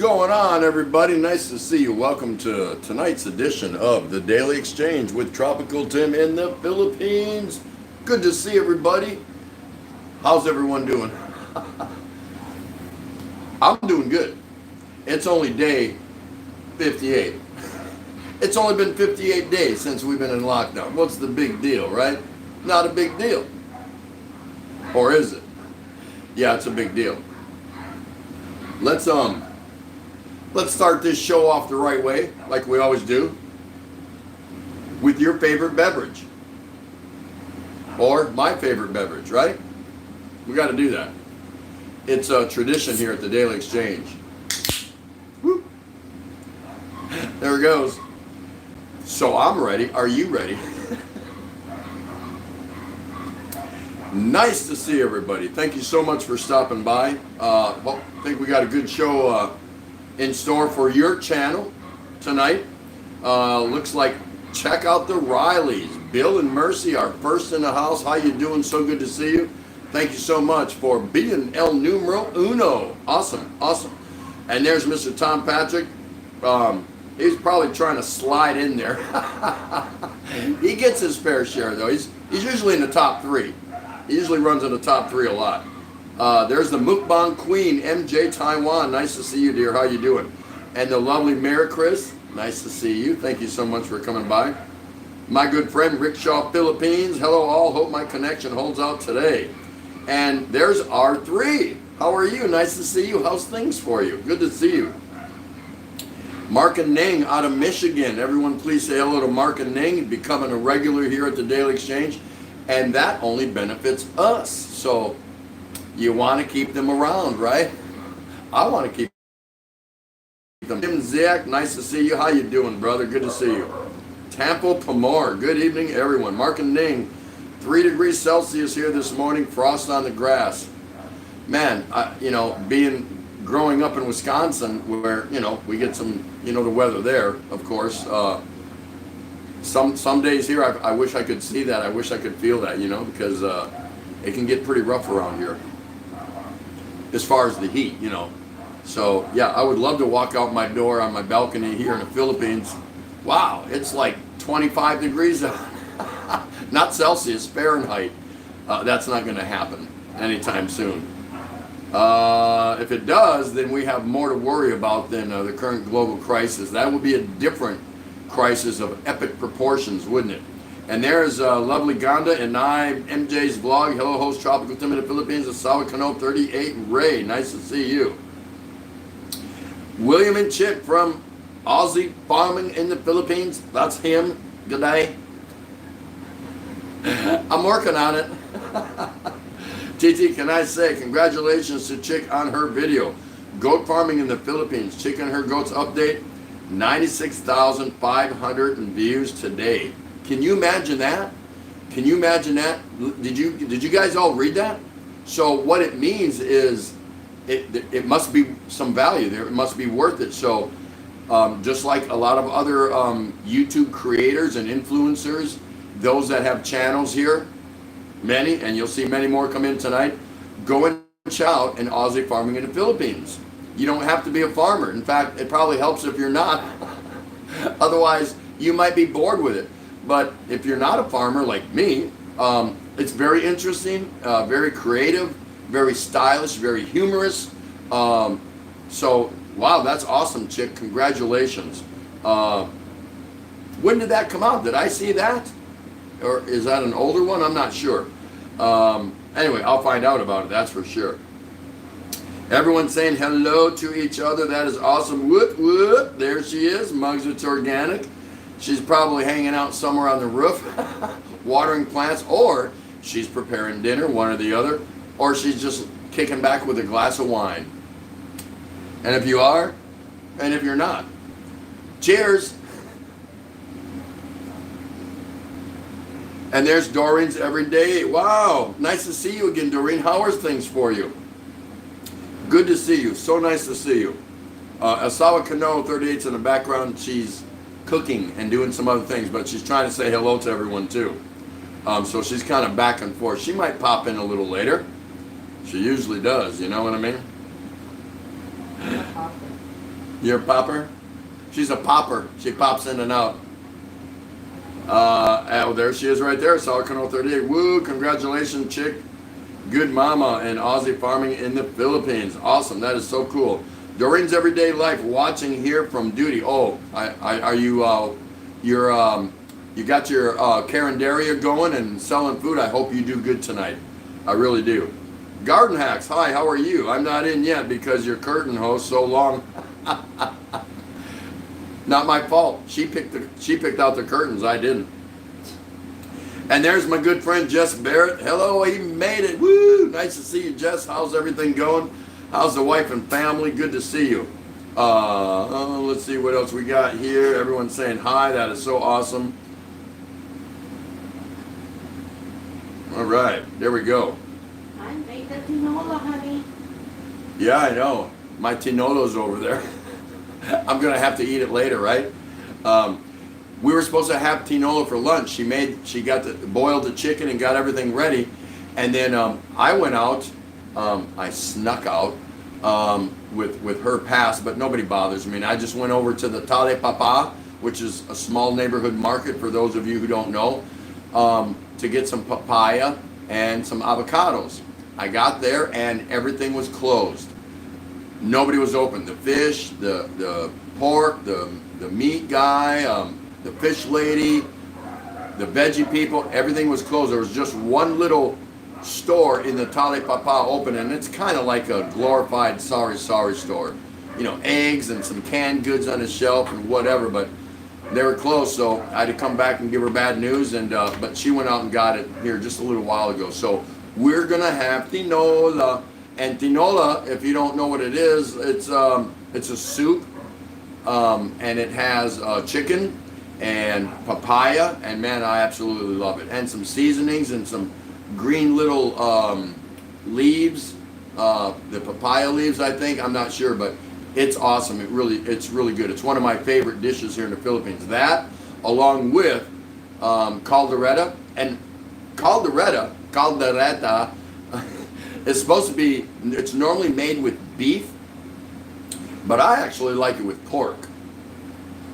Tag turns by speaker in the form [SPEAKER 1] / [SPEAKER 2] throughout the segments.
[SPEAKER 1] going on, everybody? Nice to see you. Welcome to tonight's edition of the Daily Exchange with Tropical Tim in the Philippines. Good to see everybody. How's everyone doing? I'm doing good. It's only day 58. It's only been 58 days since we've been in lockdown. What's the big deal, right? Not a big deal. Or is it? Yeah, it's a big deal. Let's start this show off the right way, like we always do, with your favorite beverage. Or my favorite beverage, right? We got to do that. It's a tradition here at the Daily Exchange. Woo. There it goes. So I'm ready. Are you ready? Nice to see everybody. Thank you so much for stopping by. I think we got a good show in store for your channel tonight. Looks like check out the Rileys. Bill and Mercy are first in the house. How you doing? So good to see you. Thank you so much for being El Numero Uno. Awesome, awesome. And there's Mr. Tom Patrick. He's probably trying to slide in there. He gets his fair share though. He's usually in the top three. He usually runs in the top three a lot. There's the Mukbang Queen, MJ Taiwan. Nice to see you, dear. How you doing? And the lovely Mary Chris. Nice to see you. Thank you so much for coming by. My good friend Rickshaw Philippines. Hello all. Hope my connection holds out today. And there's R3. How are you? Nice to see you. How's things for you? Good to see you. Mark and Ning out of Michigan. Everyone please say hello to Mark and Ning, becoming a regular here at the Daily Exchange. And that only benefits us. So you want to keep them around, right? I want to keep them. Tim Ziak, nice to see you. How you doing, brother? Good to see you. Tampa Pomor, good evening, everyone. Mark and Ning, 3 degrees Celsius here this morning, frost on the grass. Man, growing up in Wisconsin, where, we get some, the weather there, of course. Some days here, I wish I could see that. I wish I could feel that, because it can get pretty rough around here as far as the heat, So, yeah, I would love to walk out my door on my balcony here in the Philippines. Wow, it's like 25 degrees out. Not Celsius, Fahrenheit. That's not going to happen anytime soon. If it does, then we have more to worry about than the current global crisis. That would be a different crisis of epic proportions, wouldn't it? And there's lovely Ganda and MJ's vlog. Hello, host Tropical Tim in the Philippines. Asawa Kano 38 Ray. Nice to see you. William and Chick from Aussie Farming in the Philippines. That's him. Good day. I'm working on it. TT, can I say congratulations to Chick on her video. Goat farming in the Philippines. Chick and her goats update. 96,500 views today. Can you imagine that? Can you imagine that? Did you guys all read that? So what it means is it must be some value there. It must be worth it. So just like a lot of other YouTube creators and influencers, those that have channels here, many, and you'll see many more come in tonight, go and check out an Aussie Farming in the Philippines. You don't have to be a farmer. In fact, it probably helps if you're not. Otherwise, you might be bored with it. But if you're not a farmer like me, it's very interesting, very creative, very stylish, very humorous. So, wow, that's awesome, Chick. Congratulations. When did that come out? Did I see that? Or is that an older one? I'm not sure. Anyway, I'll find out about it, that's for sure. Everyone saying hello to each other. That is awesome. Whoop, whoop. There she is. Mugs It's Organic. She's probably hanging out somewhere on the roof, watering plants, or she's preparing dinner, one or the other, or she's just kicking back with a glass of wine. And if you are, and if you're not, cheers. And there's Doreen's Everyday. Wow, nice to see you again, Doreen. How are things for you? Good to see you. So nice to see you. Asawa Kano 38's in the background. She's cooking and doing some other things, but she's trying to say hello to everyone too. So she's kind of back and forth. She might pop in a little later. She usually does, you know what I mean? You're a popper? She's a popper. She pops in and out. Oh, there she is right there. Salicano 38. Woo, congratulations, chick. Good mama and Aussie farming in the Philippines. Awesome. That is so cool. Doreen's Everyday Life watching here from duty. Oh, are you, you got your Carinderia going and selling food? I hope you do good tonight. I really do. Garden Hacks, hi, how are you? I'm not in yet because your curtain host so long. Not my fault. She picked out the curtains. I didn't. And there's my good friend Jess Barrett. Hello, he made it. Woo! Nice to see you, Jess. How's everything going? How's the wife and family? Good to see you. Let's see what else we got here. Everyone's saying hi. That is so awesome. All right, there we go.
[SPEAKER 2] I made the tinola, honey.
[SPEAKER 1] Yeah, I know. My tinolo's over there. I'm gonna have to eat it later, right? We were supposed to have tinola for lunch. She boiled the chicken and got everything ready, and then I went out. I snuck out with her pass, but nobody bothers me. And I just went over to the Tale Papa, which is a small neighborhood market for those of you who don't know, to get some papaya and some avocados. I got there and everything was closed. Nobody was open. The fish, the pork, the meat guy, the fish lady, the veggie people, everything was closed. There was just one little store in the Tale Papa open, and it's kind of like a glorified sorry store. You know, eggs and some canned goods on the shelf and whatever, but they were closed, so I had to come back and give her bad news, and but she went out and got it here just a little while ago. So we're gonna have tinola. And tinola, if you don't know what it is, it's a soup, and it has chicken and papaya, and man, I absolutely love it. And some seasonings and some green little leaves, the papaya leaves, I think. I'm not sure, but it's awesome. It's really good. It's one of my favorite dishes here in the Philippines. That, along with caldereta, and caldereta. It's supposed to be, it's normally made with beef, but I actually like it with pork.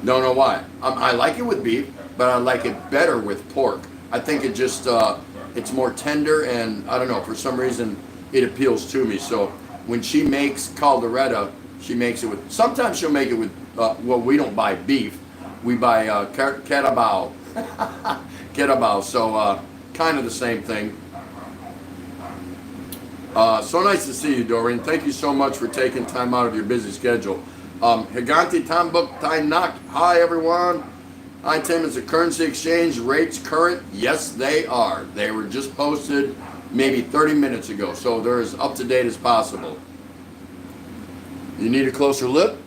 [SPEAKER 1] Don't know why. I like it with beef, but I like it better with pork. I think it just, it's more tender, and I don't know, for some reason it appeals to me. So when she makes caldereta, she makes it with, sometimes she'll make it with, well, we don't buy beef, we buy carabao. Carabao, so kind of the same thing. So nice to see you, Doreen. Thank you so much for taking time out of your busy schedule. Higanti Tambuk Tainak. Hi, everyone. Hi, Tim. Is the currency exchange rates current? Yes, they are. They were just posted maybe 30 minutes ago, so they're as up to date as possible. You need a closer look?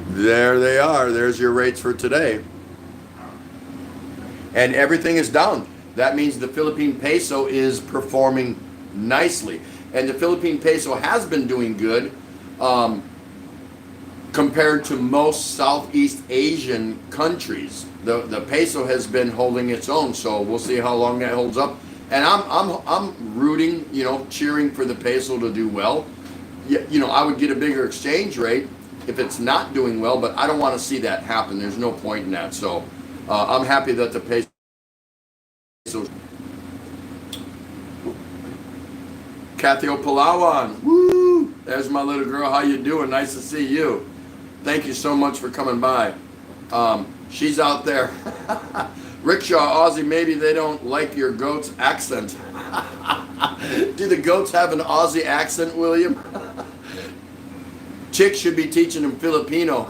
[SPEAKER 1] There they are. There's your rates for today. And everything is down. That means the Philippine peso is performing nicely. And the Philippine peso has been doing good compared to most Southeast Asian countries. The peso has been holding its own, so we'll see how long that holds up. And I'm rooting, cheering for the peso to do well. I would get a bigger exchange rate if it's not doing well, but I don't want to see that happen. There's no point in that. So I'm happy that the peso. Kathy Palawan, woo! There's my little girl. How you doing? Nice to see you. Thank you so much for coming by. She's out there. Rickshaw, Aussie, maybe they don't like your goat's accent. Do the goats have an Aussie accent, William? Chicks should be teaching them Filipino.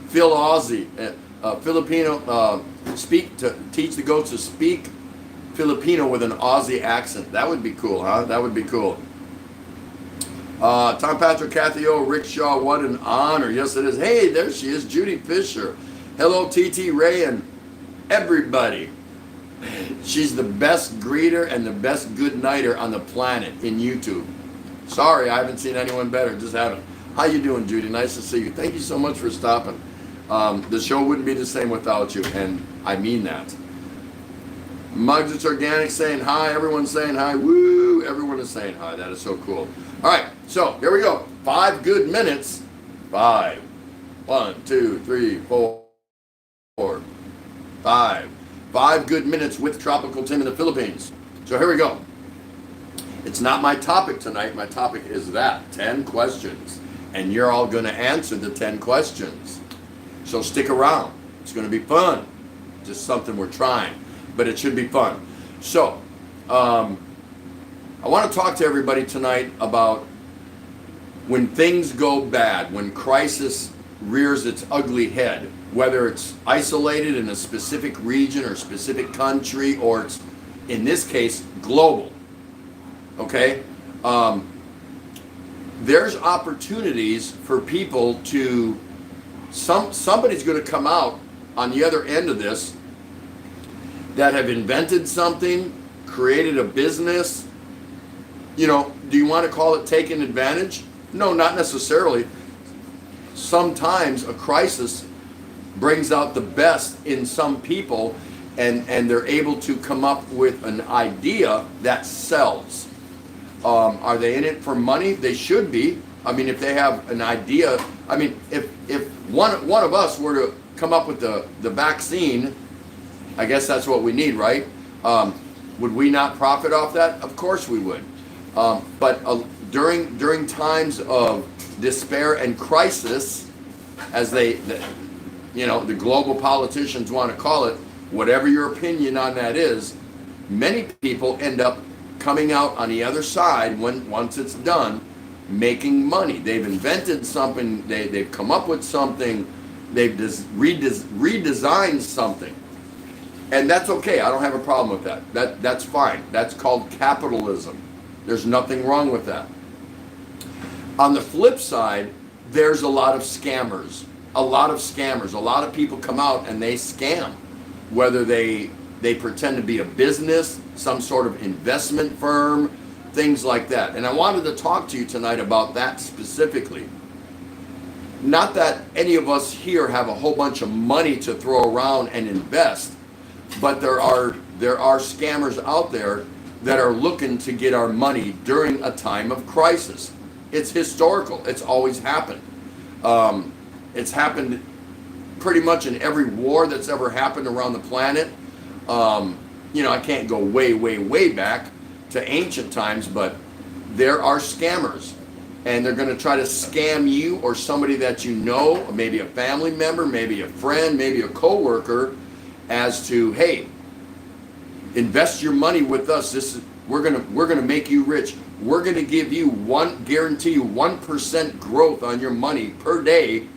[SPEAKER 1] Phil Aussie. Filipino, teach the goats to speak Filipino with an Aussie accent. That would be cool, huh? That would be cool. Tom Patrick, Kathy O, Rickshaw, what an honor. Yes, it is. Hey, there she is, Judy Fisher. Hello, TT Ray and everybody. She's the best greeter and the best good nighter on the planet in YouTube. Sorry, I haven't seen anyone better. Just haven't. How you doing, Judy? Nice to see you. Thank you so much for stopping. The show wouldn't be the same without you, and I mean that. Mugs, it's organic, saying hi. Everyone's saying hi. Woo! Everyone is saying hi. That is so cool. All right, so here we go. 5 good minutes. 5. 1, 2, 3, 4, 5. 5 good minutes with Tropical Tim in the Philippines. So here we go. It's not my topic tonight. My topic is that 10 questions. And you're all going to answer the 10 questions. So stick around. It's going to be fun. Just something we're trying. But it should be fun. So, I want to talk to everybody tonight about when things go bad, when crisis rears its ugly head, whether it's isolated in a specific region or specific country, or it's, in this case, global. Okay? There's opportunities for people to, somebody's going to come out on the other end of this that have invented something, created a business. You know, do you want to call it taking advantage? No, not necessarily. Sometimes a crisis brings out the best in some people, and they're able to come up with an idea that sells. Are they in it for money? They should be. I mean, if they have an idea, I mean, if one of us were to come up with the vaccine, I guess that's what we need, right? Would we not profit off that? Of course we would. But during times of despair and crisis, as the global politicians want to call it, whatever your opinion on that is, many people end up coming out on the other side once it's done, making money. They've invented something, they've come up with something, they've redesigned something. And that's okay. I don't have a problem with that. That's fine. That's called capitalism. There's nothing wrong with that. On the flip side, there's a lot of scammers. A lot of people come out and they scam. Whether they pretend to be a business, some sort of investment firm, things like that. And I wanted to talk to you tonight about that specifically. Not that any of us here have a whole bunch of money to throw around and invest, but there are scammers out there that are looking to get our money during a time of crisis. It's historical. It's always happened. It's happened pretty much in every war that's ever happened around the planet. I can't go way back to ancient times, but there are scammers, and they're going to try to scam you or somebody that you know, maybe a family member, maybe a friend, maybe a coworker, as to, hey, invest your money with us. We're gonna make you rich. We're gonna give you guarantee you 1% growth on your money per day,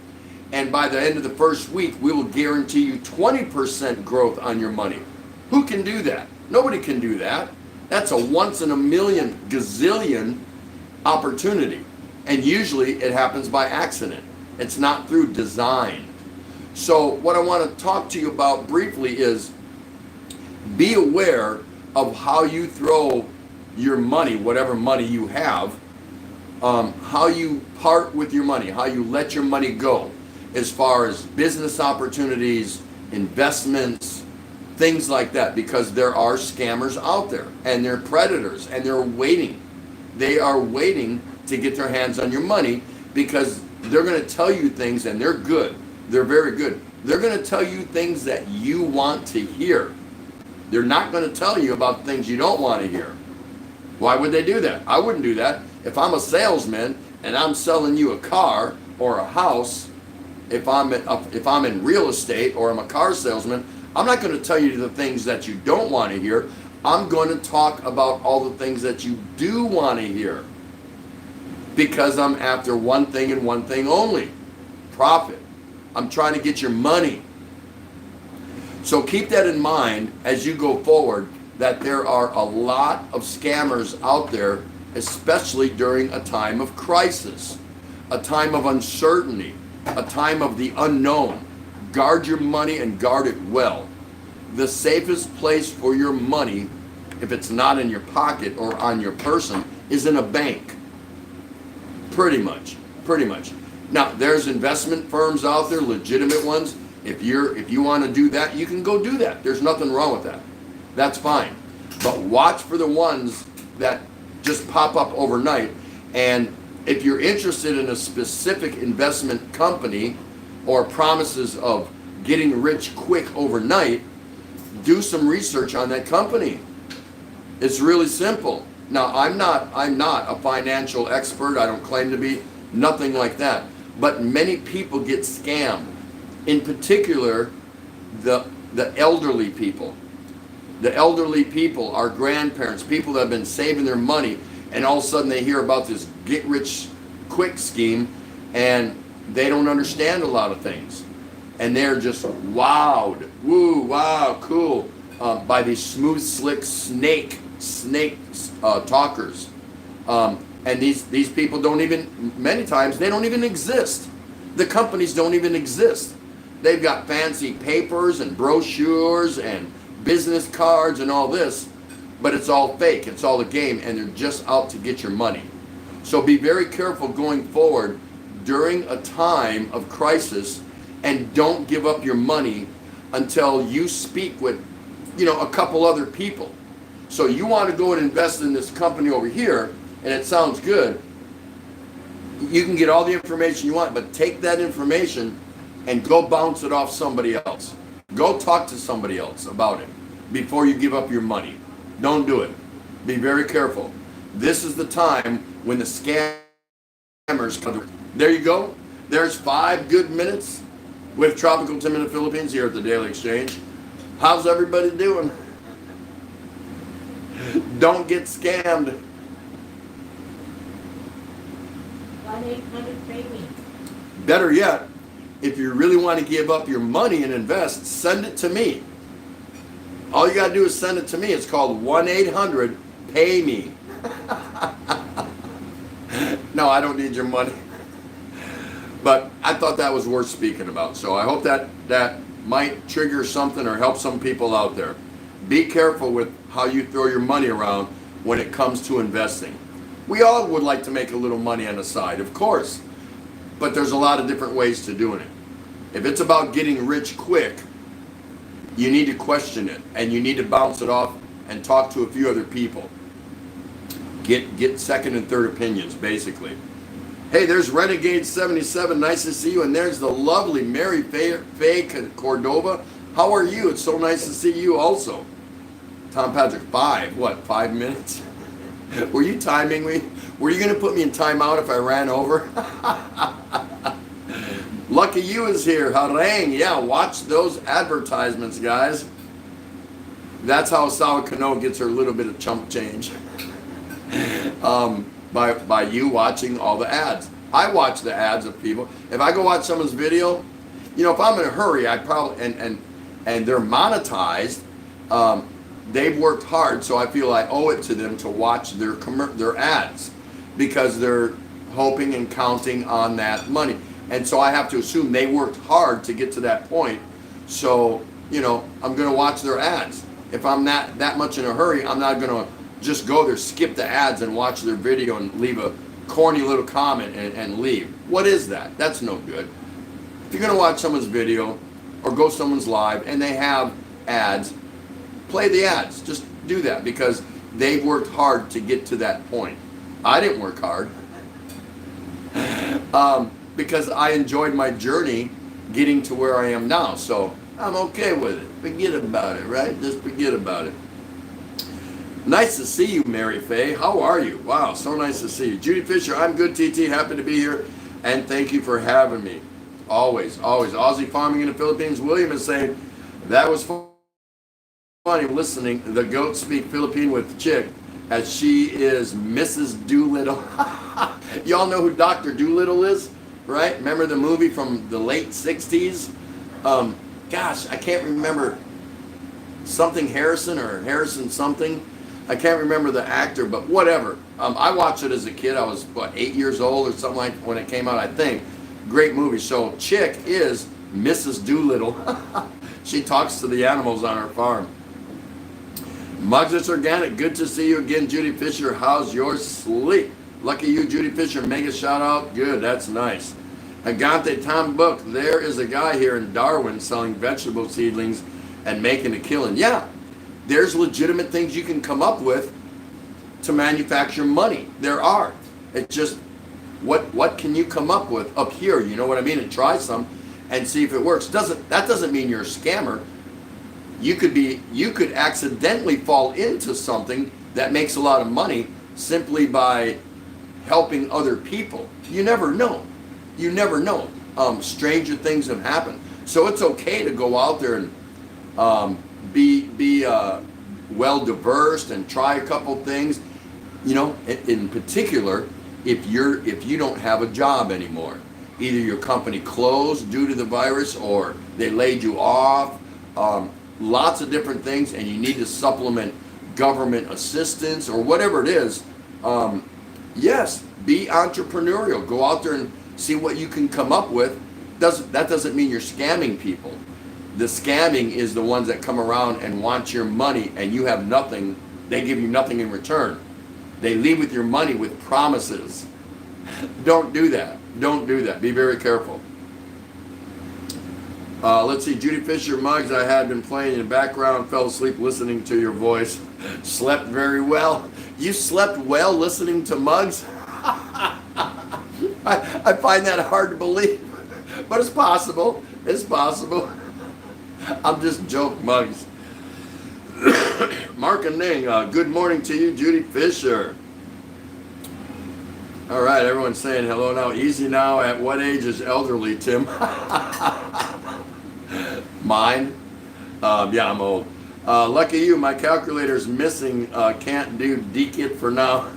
[SPEAKER 1] and by the end of the first week, we will guarantee you 20% growth on your money. Who can do that? Nobody can do that. That's a once in a million gazillion opportunity, and usually it happens by accident. It's not through design. So what I want to talk to you about briefly is, be aware of how you throw your money, whatever money you have, how you part with your money, how you let your money go, as far as business opportunities, investments, things like that, because there are scammers out there, and they're predators, and they're waiting. They are waiting to get their hands on your money, because they're going to tell you things, and they're good. They're very good. They're going to tell you things that you want to hear. They're not going to tell you about things you don't want to hear. Why would they do that? I wouldn't do that. If I'm a salesman and I'm selling you a car or a house, if I'm in real estate or I'm a car salesman, I'm not going to tell you the things that you don't want to hear. I'm going to talk about all the things that you do want to hear, because I'm after one thing and one thing only: profit. I'm trying to get your money. So keep that in mind as you go forward, that there are a lot of scammers out there, especially during a time of crisis, a time of uncertainty, a time of the unknown. Guard your money and guard it well. The safest place for your money, if it's not in your pocket or on your person, is in a bank. Pretty much. Now, there's investment firms out there, legitimate ones. If you want to do that, you can go do that. There's nothing wrong with that. That's fine. But watch for the ones that just pop up overnight, and If you're interested in a specific investment company or promises of getting rich quick overnight, do some research on that company. It's really simple. Now, I'm not a financial expert. I don't claim to be, nothing like that. But many people get scammed. In particular, the elderly people. The elderly people, our grandparents, people that have been saving their money, and all of a sudden they hear about this get rich quick scheme, and they don't understand a lot of things. And they're just wowed, woo, wow, cool, by these smooth, slick snake talkers. And these people don't even, many times, they don't even exist. The companies don't even exist. They've got fancy papers and brochures and business cards and all this, but it's all fake. It's all a game, and they're just out to get your money. So be very careful going forward during a time of crisis, and don't give up your money until you speak with, a couple other people. So you want to go and invest in this company over here, and it sounds good. You can get all the information you want, but take that information and go bounce it off somebody else. Go talk to somebody else about it before you give up your money. Don't do it. Be very careful. This is the time when the scammers come. There you go. There's 5 good minutes with Tropical Tim in the Philippines here at the Daily Exchange. How's everybody doing? Don't get scammed.
[SPEAKER 2] 1-800-BABY.
[SPEAKER 1] Better yet, if you really want to give up your money and invest, send it to me. All you got to do is send it to me. It's called 1-800-PAY-ME. No, I don't need your money. But I thought that was worth speaking about. So I hope that might trigger something or help some people out there. Be careful with how you throw your money around when it comes to investing. We all would like to make a little money on the side, of course. But there's a lot of different ways to doing it. If it's about getting rich quick, you need to question it, and you need to bounce it off and talk to a few other people. Get second and third opinions, basically. Hey, there's Renegade 77. Nice to see you. And there's the lovely Mary Faye Cordova. How are you? It's so nice to see you also. Tom Patrick, 5 minutes? Were you timing me? Were you going to put me in timeout if I ran over? Lucky You is here. Harang. Yeah, watch those advertisements, guys. That's how Sawa Kano gets her little bit of chump change. By you watching all the ads. I watch the ads of people. If I go watch someone's video, if I'm in a hurry, I probably, and they're monetized, they've worked hard, so I feel I owe it to them to watch their ads, because they're hoping and counting on that money. And so I have to assume they worked hard to get to that point. So, I'm going to watch their ads. If I'm that much in a hurry, I'm not going to just go there, skip the ads, and watch their video and leave a corny little comment and leave. What is that? That's no good. If you're going to watch someone's video or go someone's live and they have ads, play the ads. Just do that, because they've worked hard to get to that point. I didn't work hard. Because I enjoyed my journey getting to where I am now. So I'm okay with it. Forget about it, right? Just forget about it. Nice to see you, Mary Faye. How are you? Wow, so nice to see you. Judy Fisher, I'm good, TT. Happy to be here. And thank you for having me. Always, always. Aussie Farming in the Philippines. William is saying, that was funny listening. The goat speak Philippine with the chick, as she is Mrs. Doolittle. Y'all know who Dr. Doolittle is, right? Remember the movie from the late 60s? Gosh, I can't remember. Something Harrison or Harrison something. I can't remember the actor, but whatever. I watched it as a kid. I was, 8 years old or something like when it came out, I think. Great movie. So Chick is Mrs. Doolittle. She talks to the animals on her farm. Muggs Organic, good to see you again, Judy Fisher. How's your sleep? Lucky you, Judy Fisher. Mega shout out. Good, that's nice. Agante Tom Book, there is a guy here in Darwin selling vegetable seedlings and making a killing. Yeah, there's legitimate things you can come up with to manufacture money. There are. It just, what can you come up with up here? You know what I mean? And try some and see if it works. That doesn't mean you're a scammer. You could accidentally fall into something that makes a lot of money simply by helping other people. You never know. You never know. Stranger things have happened. So it's okay to go out there and be well diverse and try a couple things. You know, in particular, if you don't have a job anymore, either your company closed due to the virus or they laid you off, lots of different things, and you need to supplement government assistance or whatever it is. Yes, be entrepreneurial. Go out there and see what you can come up with. That doesn't mean you're scamming people. The scamming is the ones that come around and want your money and you have nothing. They give you nothing in return. They leave with your money with promises. Don't do that. Don't do that. Be very careful. Let's see, Judy Fisher, Muggs, I had been playing in the background, fell asleep listening to your voice. Slept very well. You slept well listening to Muggs? I find that hard to believe, but it's possible. It's possible. I'm just joking, Muggs. Mark and Ning, good morning to you, Judy Fisher. All right, everyone's saying hello now. Easy now. At what age is elderly, Tim? Mine? Yeah, I'm old. Lucky you, my calculator's missing. Can't do DKIT for now.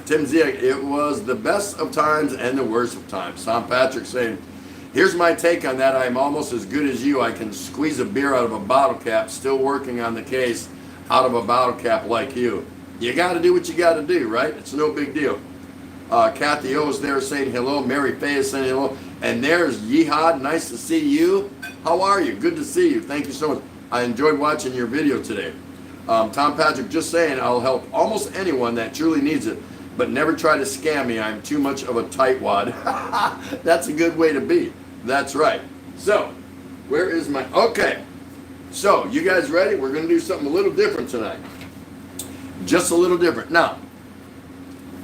[SPEAKER 1] Tim Ziak, it was the best of times and the worst of times. Tom Patrick saying, here's my take on that. I'm almost as good as you. I can squeeze a beer out of a bottle cap. Still working on the case out of a bottle cap like you. You got to do what you got to do, right? It's no big deal. Kathy O is there saying hello. Mary Faye is saying hello. And there's Yehad. Nice to see you. How are you? Good to see you. Thank you so much. I enjoyed watching your video today. Tom Patrick just saying, I'll help almost anyone that truly needs it, but never try to scam me. I'm too much of a tightwad. That's a good way to be. That's right. So, where is my... Okay. So, you guys ready? We're going to do something a little different tonight. Just a little different. Now,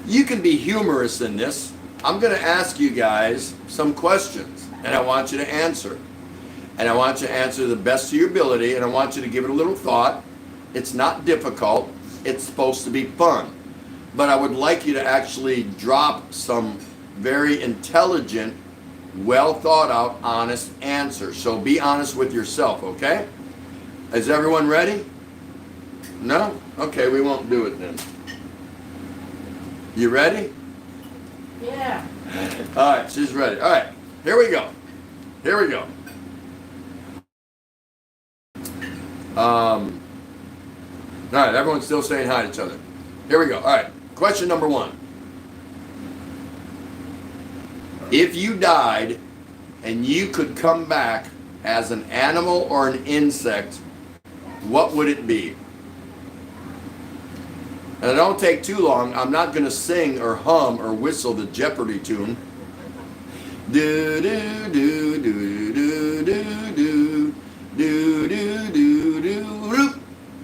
[SPEAKER 1] you can be humorous in this. I'm going to ask you guys some questions, and I want you to answer. And I want you to answer the best of your ability, and I want you to give it a little thought. It's not difficult. It's supposed to be fun. But I would like you to actually drop some very intelligent, well thought out, honest answers. So be honest with yourself, okay? Is everyone ready? No? Okay, we won't do it then. You ready?
[SPEAKER 2] Yeah.
[SPEAKER 1] All right, she's ready. All right, here we go. Here we go. All right, everyone's still saying hi to each other. Here we go. All right, question number 1. If you died and you could come back as an animal or an insect, what would it be? And don't take too long. I'm not going to sing or hum or whistle the Jeopardy tune. Do do do do do do do do do do do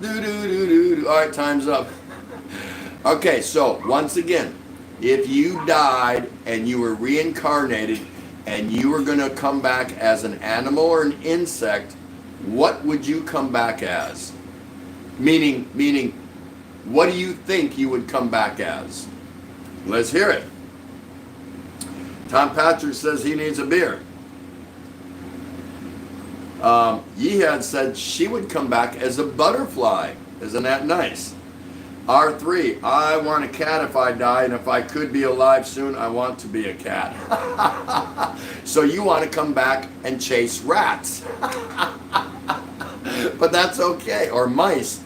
[SPEAKER 1] do do do. All right, time's up. Okay, so once again, if you died and you were reincarnated and you were going to come back as an animal or an insect, what would you come back as? Meaning, what do you think you would come back as? Let's hear it. Tom Patrick says he needs a beer. Yehad said she would come back as a butterfly. Isn't that nice? R3, I want a cat if I die, and if I could be alive soon, I want to be a cat. So you want to come back and chase rats. But that's okay, or mice.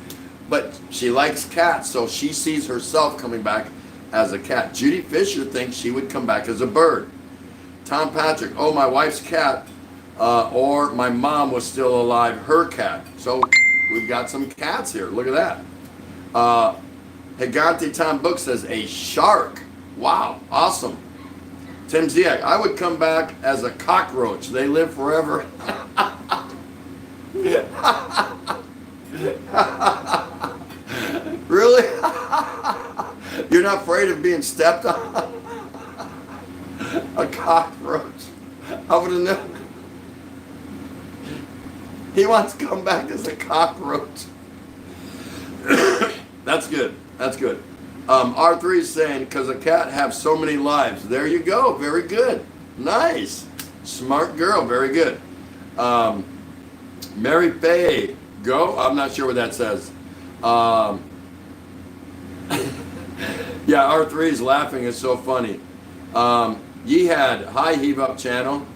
[SPEAKER 1] But she likes cats, so she sees herself coming back as a cat. Judy Fisher thinks she would come back as a bird. Tom Patrick, oh, my wife's cat, or my mom was still alive, her cat. So we've got some cats here. Look at that. Higante Tom Book says a shark. Wow, awesome. Tim Ziak, I would come back as a cockroach. They live forever. Really? You're not afraid of being stepped on? A cockroach. I would have known. He wants to come back as a cockroach. That's good. That's good. R3 is saying, because a cat have so many lives. There you go. Very good. Nice. Smart girl. Very good. Mary Faye, go. I'm not sure what that says. Yeah, R3 is laughing. It's so funny. Yehad, hi, Heave Up channel.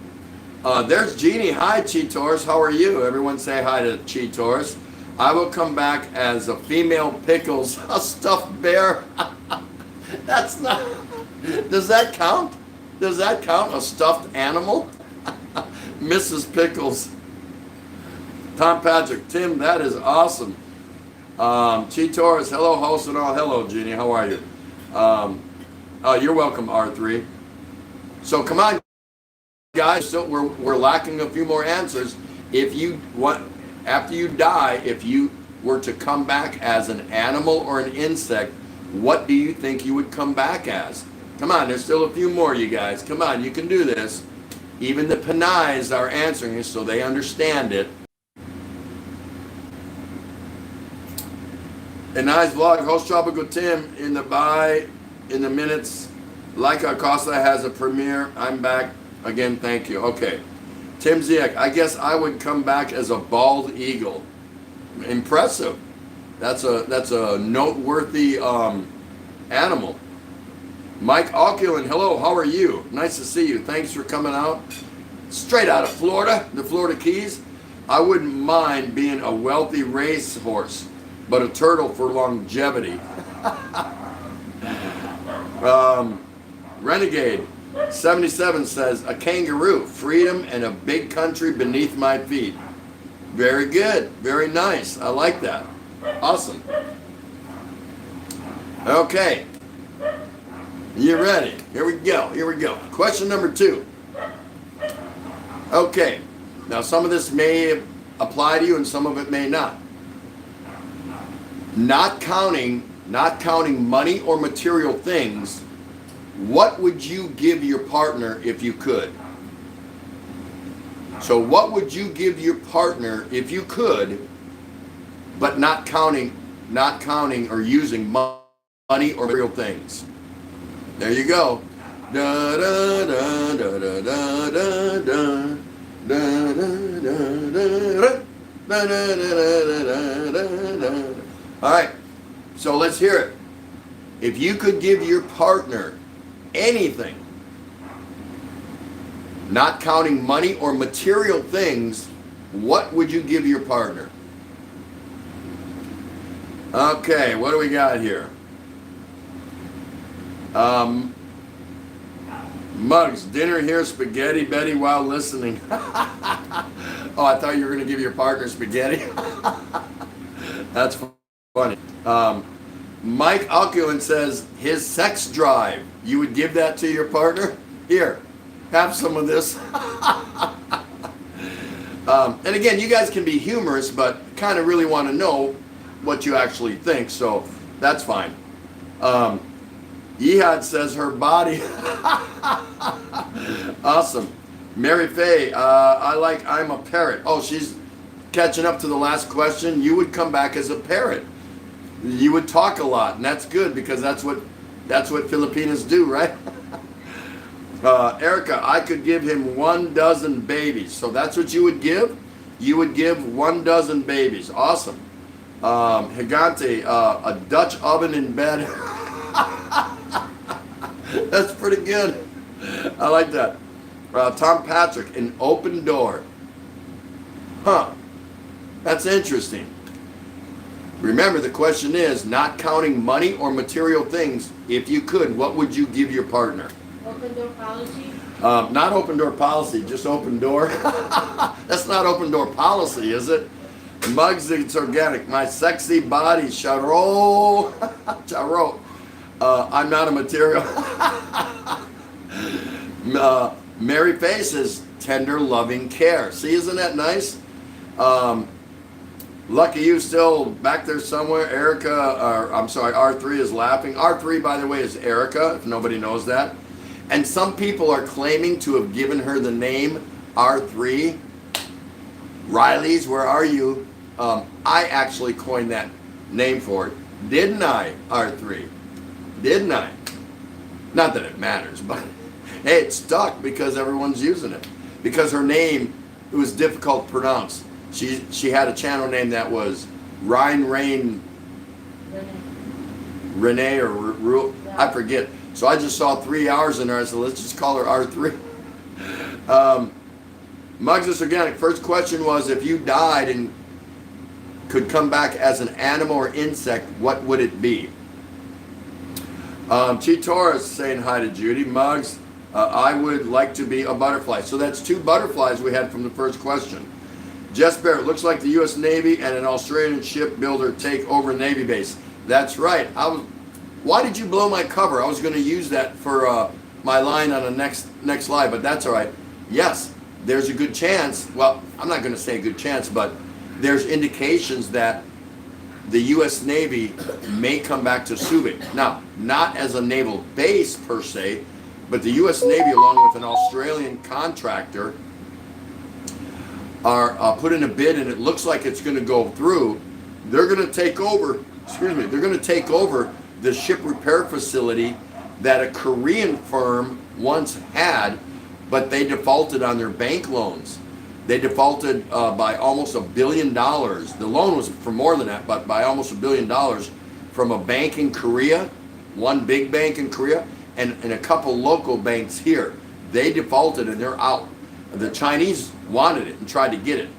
[SPEAKER 1] There's Jeannie. Hi, Cheetos. How are you? Everyone say hi to Cheetos. I will come back as a female Pickles, a stuffed bear. That's not. Does that count? Does that count? A stuffed animal? Mrs. Pickles. Tom Patrick. Tim, that is awesome. Cheetos, hello, host and all. Hello, Jeannie. How are you? You're welcome, R3. So come on, guys. So we're lacking a few more answers. If you want, after you die, if you were to come back as an animal or an insect, what do you think you would come back as? Come on, there's still a few more, you guys. Come on, you can do this. Even the Panays are answering it, so they understand it. A nice vlog, host Tropical Tim in the minutes. Like Acosta has a premiere. I'm back again. Thank you. Okay, Tim Ziek. I guess I would come back as a bald eagle. Impressive. That's a noteworthy animal. Mike Alculin. Hello. How are you? Nice to see you. Thanks for coming out. Straight out of Florida, the Florida Keys. I wouldn't mind being a wealthy racehorse, but a turtle for longevity. Renegade 77 says, a kangaroo, freedom and a big country beneath my feet. Very good. Very nice. I like that. Awesome. Okay. You ready? Here we go. Here we go. Question number 2. Okay. Now some of this may apply to you and some of it may not. Not counting money or material things, what would you give your partner if you could? So what would you give your partner if you could, but not counting or using money or material things? There you go. Da, da, da, da, da, da, da, da, da, da, da, da. All right, so let's hear it. If you could give your partner anything, not counting money or material things, what would you give your partner? Okay, what do we got here? Mugs, dinner here, spaghetti, Betty, while listening. Oh, I thought you were going to give your partner spaghetti. That's funny. Mike Alculin says, his sex drive. You would give that to your partner? Here, have some of this. And again, you guys can be humorous, but kind of really want to know what you actually think, so that's fine. Yehad says her body. Awesome. Mary Faye, I'm a parrot. Oh, she's catching up to the last question. You would come back as a parrot. You would talk a lot, and that's good because that's what Filipinos do, right? Erica, I could give him 12 babies. So that's what you would give? You would give 12 babies. Awesome. Gigante, a Dutch oven in bed. That's pretty good. I like that. Tom Patrick, an open door. Huh. That's interesting. Remember, the question is, not counting money or material things, if you could, what would you give your partner?
[SPEAKER 2] Open door policy?
[SPEAKER 1] Not open door policy, just open door. That's not open door policy, is it? Mugs, it's organic. My sexy body, Charo. Charo. I'm not a material. Mary Faces, tender, loving care. See, isn't that nice? Lucky you, still back there somewhere. Erica, I'm sorry, R3 is laughing. R3, by the way, is Erica, if nobody knows that. And some people are claiming to have given her the name R3. Riley's, where are you? I actually coined that name for it. Didn't I, R3? Didn't I? Not that it matters, but hey, it stuck because everyone's using it. Because her name, it was difficult to pronounce. She had a channel name that was Rain Renee or I forget. So I just saw 3 hours in there. I said, let's just call her R3. Muggs Organic, first question was, if you died and could come back as an animal or insect, what would it be? Chitora is saying hi to Judy. Muggs, I would like to be a butterfly. So that's 2 butterflies we had from the first question. Jess Barrett, looks like the U.S. Navy and an Australian shipbuilder take over Navy base. That's right. Why did you blow my cover? I was going to use that for my line on the next slide, but that's all right. Yes, there's a good chance. Well, I'm not going to say a good chance, but there's indications that the U.S. Navy may come back to Subic. Now, not as a naval base per se, but the U.S. Navy, along with an Australian contractor, are put in a bid, and it looks like it's going to go through. They're going to take over. They're going to take over the ship repair facility that a Korean firm once had, but they defaulted on their bank loans. They defaulted by almost $1 billion. The loan was for more than that, but by almost $1 billion from a bank in Korea, one big bank in Korea, and a couple local banks here. They defaulted and they're out. The Chinese wanted it and tried to get it.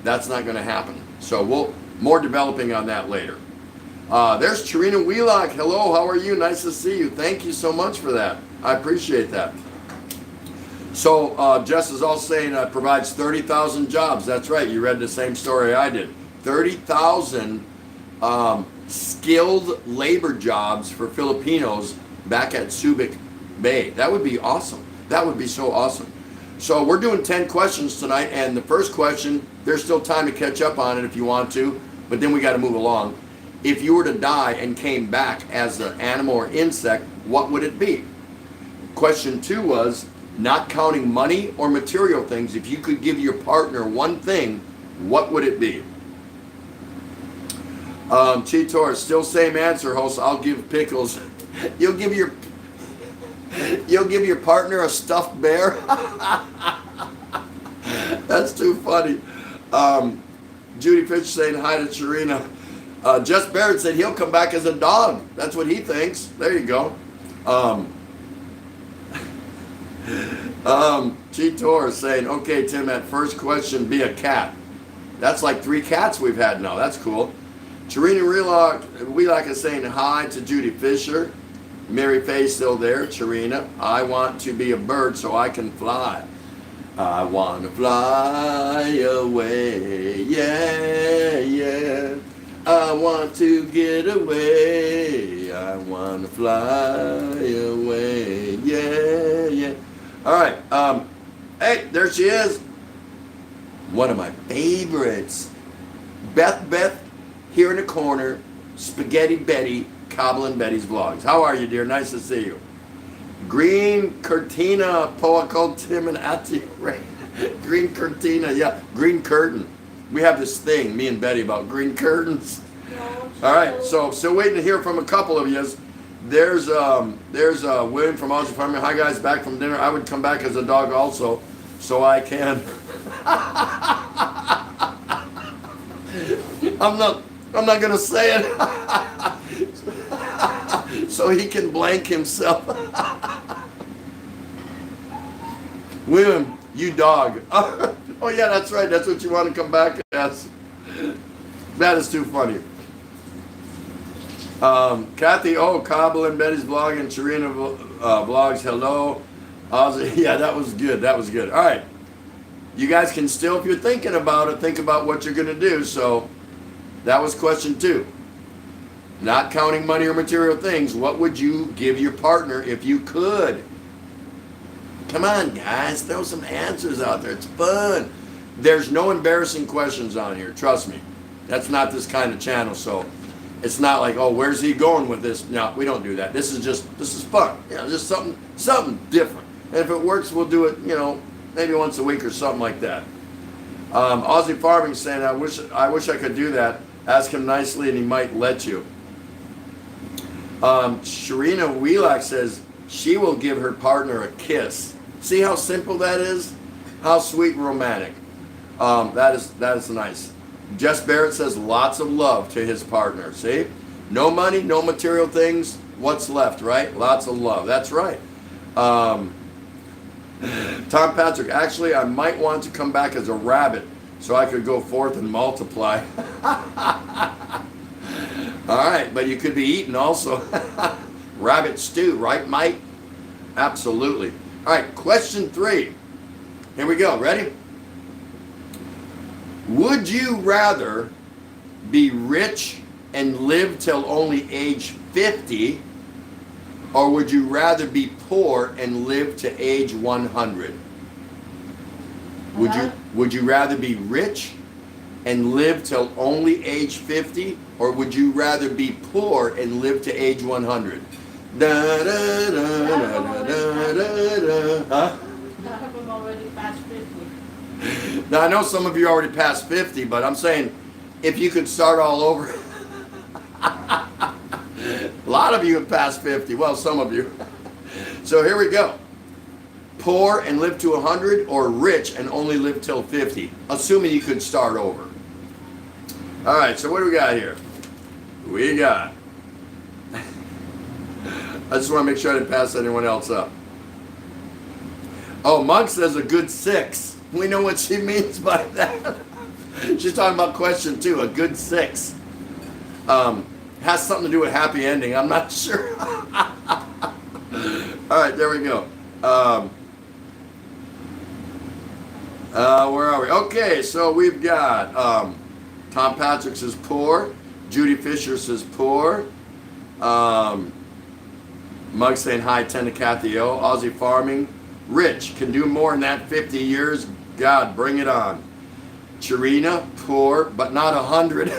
[SPEAKER 1] That's not going to happen. So more developing on that later. There's Charina Wheelock. Hello, how are you? Nice to see you. Thank you so much for that. I appreciate that. So Jess is also saying provides 30,000 jobs. That's right. You read the same story I did. 30,000 skilled labor jobs for Filipinos back at Subic Bay. That would be awesome. That would be so awesome. So we're doing 10 questions tonight, and the first question, there's still time to catch up on it if you want to, but then we got to move along. If you were to die and came back as an animal or insect, what would it be? Question 2 was, not counting money or material things, if you could give your partner one thing, what would it be? Cheetor, still same answer, host. I'll give pickles. You'll give your partner a stuffed bear? That's too funny. Judy Fitch saying hi to Charina. Jess Barrett said he'll come back as a dog. That's what he thinks. There you go. Cheetor saying, okay, Tim, at first question, be a cat. That's like 3 cats we've had now. That's cool. Charina Wheelock is saying hi to Judy Fisher. Mary Faye's still there. Charina, I want to be a bird so I can fly. I want to fly away. Yeah, yeah. I want to get away. I want to fly away. Yeah, yeah. All right. Hey, there she is. One of my favorites. Beth, here in the corner. Spaghetti Betty, Cobbling Betty's Vlogs. How are you, dear? Nice to see you. Green Cortina, Poaco, Tim and Ati. Green Cortina, yeah. Green curtain. We have this thing, me and Betty, about green curtains. All right, so still waiting to hear from a couple of you. There's William from Aussie Farming. Hi guys, back from dinner. I would come back as a dog also, so I can. I'm not gonna say it. So he can blank himself. William, you dog. Oh yeah, that's right. That's what you want to come back as. That is too funny. Kathy, Cobble and Betty's vlog and Charina vlogs. Hello. Yeah, that was good. That was good. All right. You guys can still, if you're thinking about it, think about what you're going to do. So that was question 2. Not counting money or material things. What would you give your partner if you could? Come on, guys. Throw some answers out there. It's fun. There's no embarrassing questions on here. Trust me. That's not this kind of channel. So It's not like, oh, where's he going with this? No, we don't do that. This is fun. You know, just something different. And if it works, we'll do it, you know, maybe once a week or something like that. Aussie Farming saying, I wish I could do that. Ask him nicely and he might let you. Sharina Wheelock says she will give her partner a kiss. See how simple that is? How sweet and romantic. That is nice. Jess Barrett says lots of love to his partner. See? No money, no material things. What's left, right? Lots of love. That's right. Tom Patrick, actually, I might want to come back as a rabbit so I could go forth and multiply. All right, but you could be eaten also. Rabbit stew, right, Mike? Absolutely. All right, question 3. Here we go. Ready? Would you rather be rich and live till only age 50, or would you rather be poor and live to age 100? Would you rather be rich and live till only age 50, or would you rather be poor and live to age 100? Da, da, da, da, da, da, da. Huh?
[SPEAKER 2] I'm already past 50.
[SPEAKER 1] Now I know some of you already passed 50, but I'm saying if you could start all over. A lot of you have passed 50. Well, some of you. So here we go. Poor and live to 100, or rich and only live till 50, assuming you could start over. All right, so what do we got here? We got, I just want to make sure I didn't pass anyone else up. Oh, Monk says a good 6. We know what she means by that. She's talking about question 2, a good 6. Has something to do with happy ending. I'm not sure. All right, there we go. Where are we? Okay, so we've got Tom Patrick says poor. Judy Fisher says poor. Mug saying hi, 10 to Kathy O. Aussie Farming. Rich, can do more than that 50 years. God, bring it on. Charina, poor, but not 100.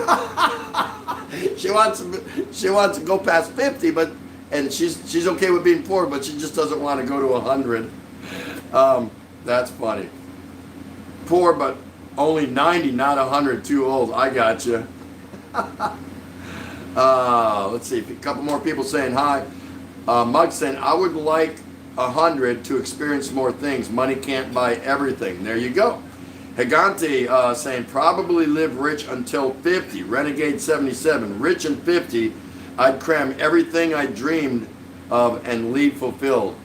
[SPEAKER 1] She wants to go past 50, and she's okay with being poor, but she just doesn't want to go to 100. That's funny. Poor, but only 90, not 100. Too old. I got you. Let's see. A couple more people saying hi. Mug saying, I would like 100 to experience more things. Money can't buy everything. There you go. Higante saying, probably live rich until 50. Renegade 77. Rich and 50, I'd cram everything I dreamed of and leave fulfilled.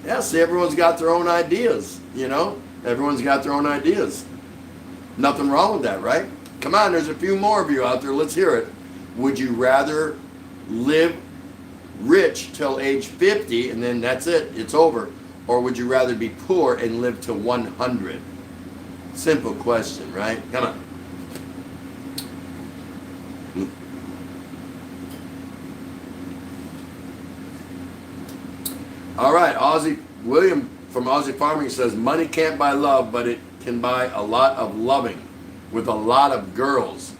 [SPEAKER 1] Yeah, see, everyone's got their own ideas, you know? Everyone's got their own ideas. Nothing wrong with that, right? Come on, there's a few more of you out there. Let's hear it. Would you rather live rich till age 50 and then that's it, it's over? Or would you rather be poor and live to 100? Simple question, right? Come on. All right, William from Aussie Farming says, money can't buy love, but it can buy a lot of loving with a lot of girls.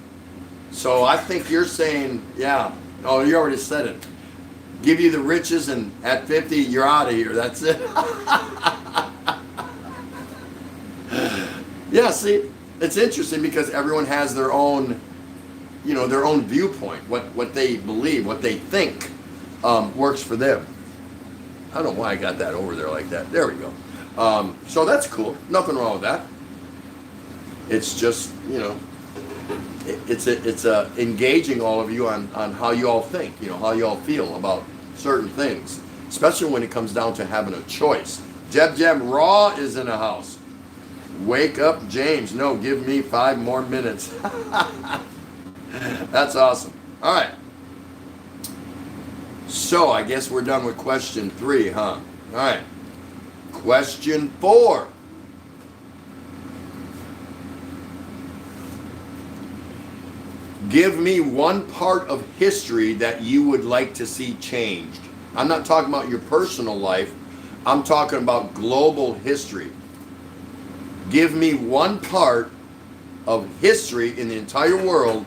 [SPEAKER 1] So I think you're saying, yeah, oh, you already said it. Give you the riches and at 50, you're out of here. That's it. Yeah, see, it's interesting because everyone has their own, you know, their own viewpoint, what they believe, what they think works for them. I don't know why I got that over there like that. There we go. So that's cool. Nothing wrong with that. It's just, you know, it's engaging all of you on how you all think, you know, how you all feel about certain things, especially when it comes down to having a choice. Jeb Jam Raw is in the house. Wake up, James. No, give me 5 more minutes. That's awesome. All right. So I guess we're done with question 3, huh? All right. Question 4. Give me one part of history that you would like to see changed. I'm not talking about your personal life. I'm talking about global history. Give me one part of history in the entire world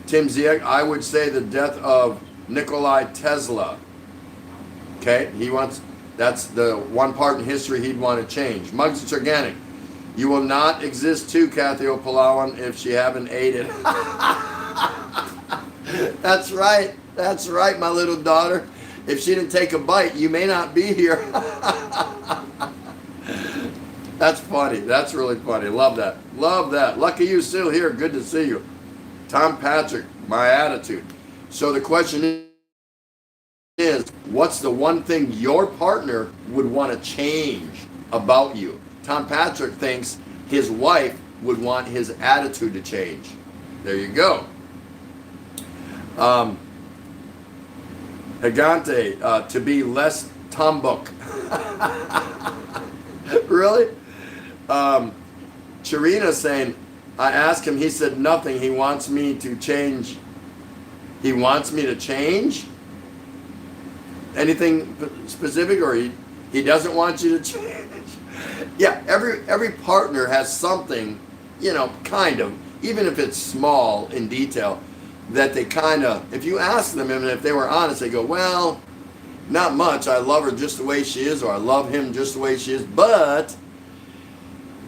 [SPEAKER 1] Tim Ziek, I would say the death of Nikolai Tesla. Okay, that's the one part in history he'd want to change. Mugs, it's organic. You will not exist too, Kathy O'Palawan, if she haven't ate it. That's right, my little daughter. If she didn't take a bite, you may not be here. That's funny. That's really funny. Love that. Love that. Lucky you still here. Good to see you. Tom Patrick, my attitude. So the question is, what's the one thing your partner would want to change about you? Tom Patrick thinks his wife would want his attitude to change. There you go. Higante, to be less tombuk. Really? Charina saying, I asked him, he said nothing. He wants me to change. He wants me to change? Anything specific, or he doesn't want you to change? Yeah, every partner has something, kind of, even if it's small in detail, that they kind of, if you ask them, and if they were honest, they go, well, not much. I love her just the way she is, or I love him just the way she is. But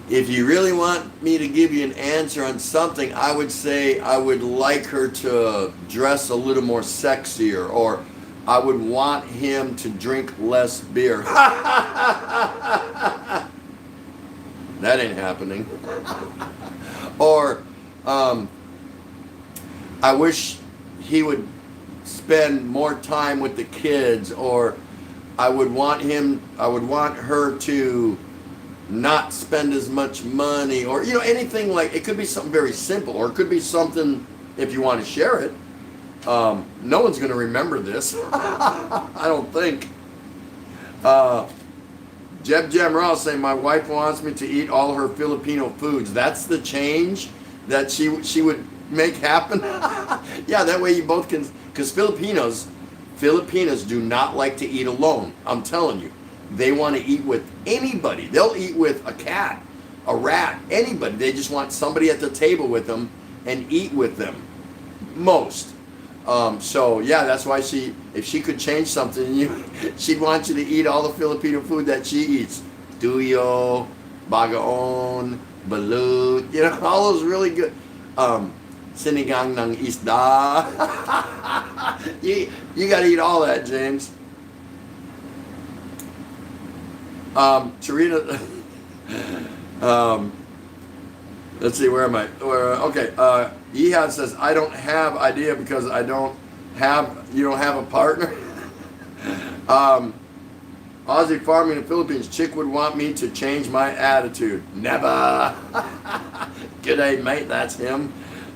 [SPEAKER 1] if you really want me to give you an answer on something, I would say I would like her to dress a little more sexier, or I would want him to drink less beer. That ain't happening. Or I wish he would spend more time with the kids, or I would want her to not spend as much money, or anything like, it could be something very simple, or it could be something, if you want to share it, no one's going to remember this. I don't think. Jeb Jamral saying, my wife wants me to eat all her Filipino foods. That's the change that she would make happen. Yeah, that way you both can, because Filipinos do not like to eat alone. I'm telling you, they want to eat with anybody. They'll eat with a cat, a rat, anybody. They just want somebody at the table with them and eat with them. Most. So yeah, that's why if she could change something, she'd want you to eat all the Filipino food that she eats. Tuyo, bagaon, balut, all those really good. Sinigang ng isda. You gotta eat all that, James. Tarina, let's see, where am I? Okay, Yihad says, I don't have idea because you don't have a partner. Aussie farming in the Philippines, chick would want me to change my attitude. Never. G'day, mate, that's him.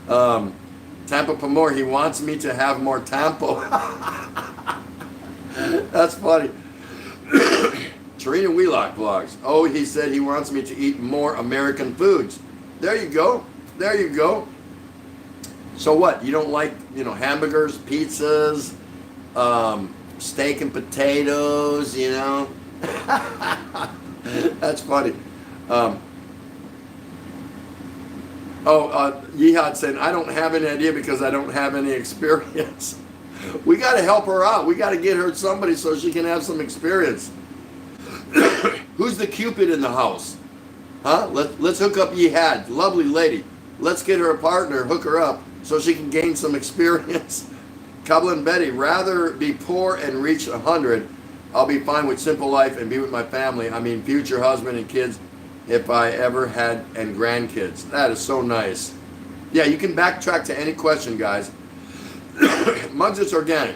[SPEAKER 1] Tampa Pamor, he wants me to have more tampo. That's funny. Tarina Wheelock vlogs. Oh, he said he wants me to eat more American foods. There you go. There you go. So what? You don't like, hamburgers, pizzas, steak and potatoes, That's funny. Yihad saying, I don't have any idea because I don't have any experience. We got to help her out. We got to get her somebody so she can have some experience. Who's the Cupid in the house? Huh? Let's hook up Yihad. Lovely lady. Let's get her a partner, hook her up so she can gain some experience. Kablan Betty, rather be poor and reach 100. I'll be fine with simple life and be with my family. I mean, future husband and kids, if I ever had, and grandkids. That is so nice. Yeah, you can backtrack to any question, guys. Mugs, it's organic.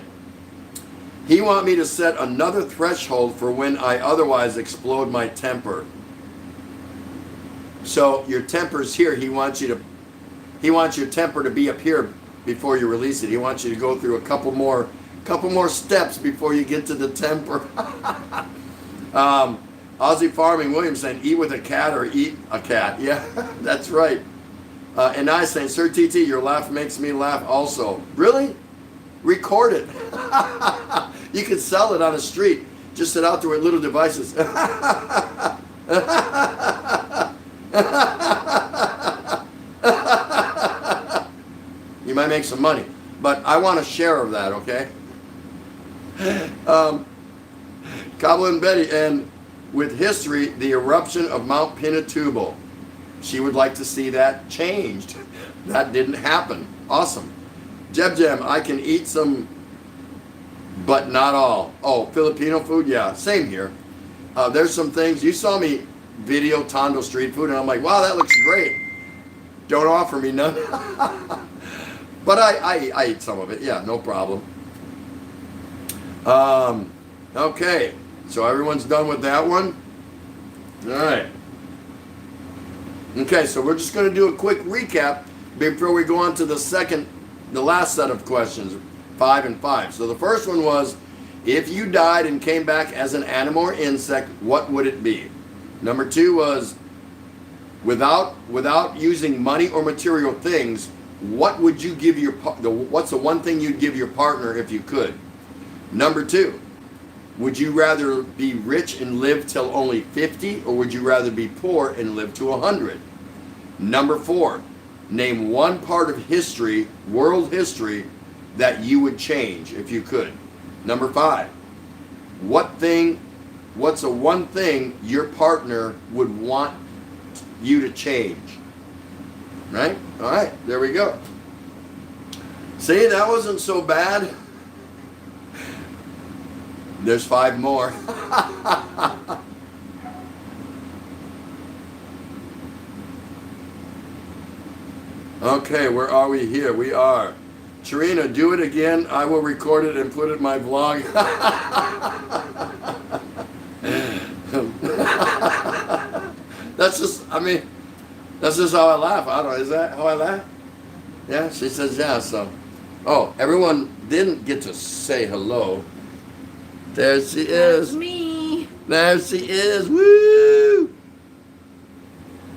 [SPEAKER 1] He want me to set another threshold for when I otherwise explode my temper. So your temper's here. He wants your temper to be up here before you release it. He wants you to go through a couple more steps before you get to the temper. Aussie Farming Williams saying, eat with a cat or eat a cat. Yeah, that's right. And I saying, Sir TT, your laugh makes me laugh also. Really? Record it. You can sell it on the street. Just sit out there with little devices. You might make some money. But I want a share of that, okay? Cabo and Betty, and with history, the eruption of Mount Pinatubo. She would like to see that changed. That didn't happen. Awesome. Jeb Jam, I can eat some, but not all. Oh, Filipino food? Yeah, same here. There's some things, you saw me video Tondo street food, and I'm like, wow, that looks great. Don't offer me none. But I eat some of it. Yeah, no problem. Okay, so everyone's done with that one? All right. Okay, so we're just going to do a quick recap before we go on to the last set of questions, 5 and 5. So the first one was, if you died and came back as an animal or insect, what would it be? Number 2 was, without using money or material things, what would you give what's the one thing you'd give your partner if you could? Number 2, would you rather be rich and live till only 50, or would you rather be poor and live to 100? Number 4, name one part of history, world history, that you would change if you could. Number 5, what's the one thing your partner would want you to change? Right? All right, there we go. See, that wasn't so bad. There's 5 more. Okay, where are we here? We are. Charina, do it again. I will record it and put it in my vlog. That's just how I laugh. I don't know, is that how I laugh? Yeah, she says yeah, so. Oh, everyone didn't get to say hello. There she is.
[SPEAKER 2] That's me.
[SPEAKER 1] There she is. Woo!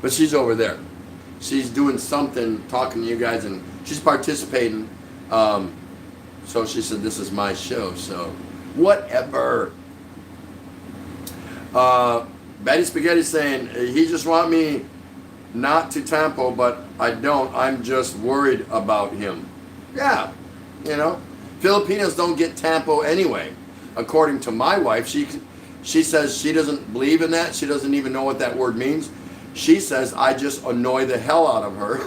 [SPEAKER 1] But she's over there. She's doing something, talking to you guys, and she's participating. So she said, this is my show, so whatever. Betty Spaghetti saying, he just want me not to tampo, but I don't. I'm just worried about him. Yeah, you know, Filipinos don't get tampo anyway. According to my wife, she says she doesn't believe in that. She doesn't even know what that word means. She says I just annoy the hell out of her.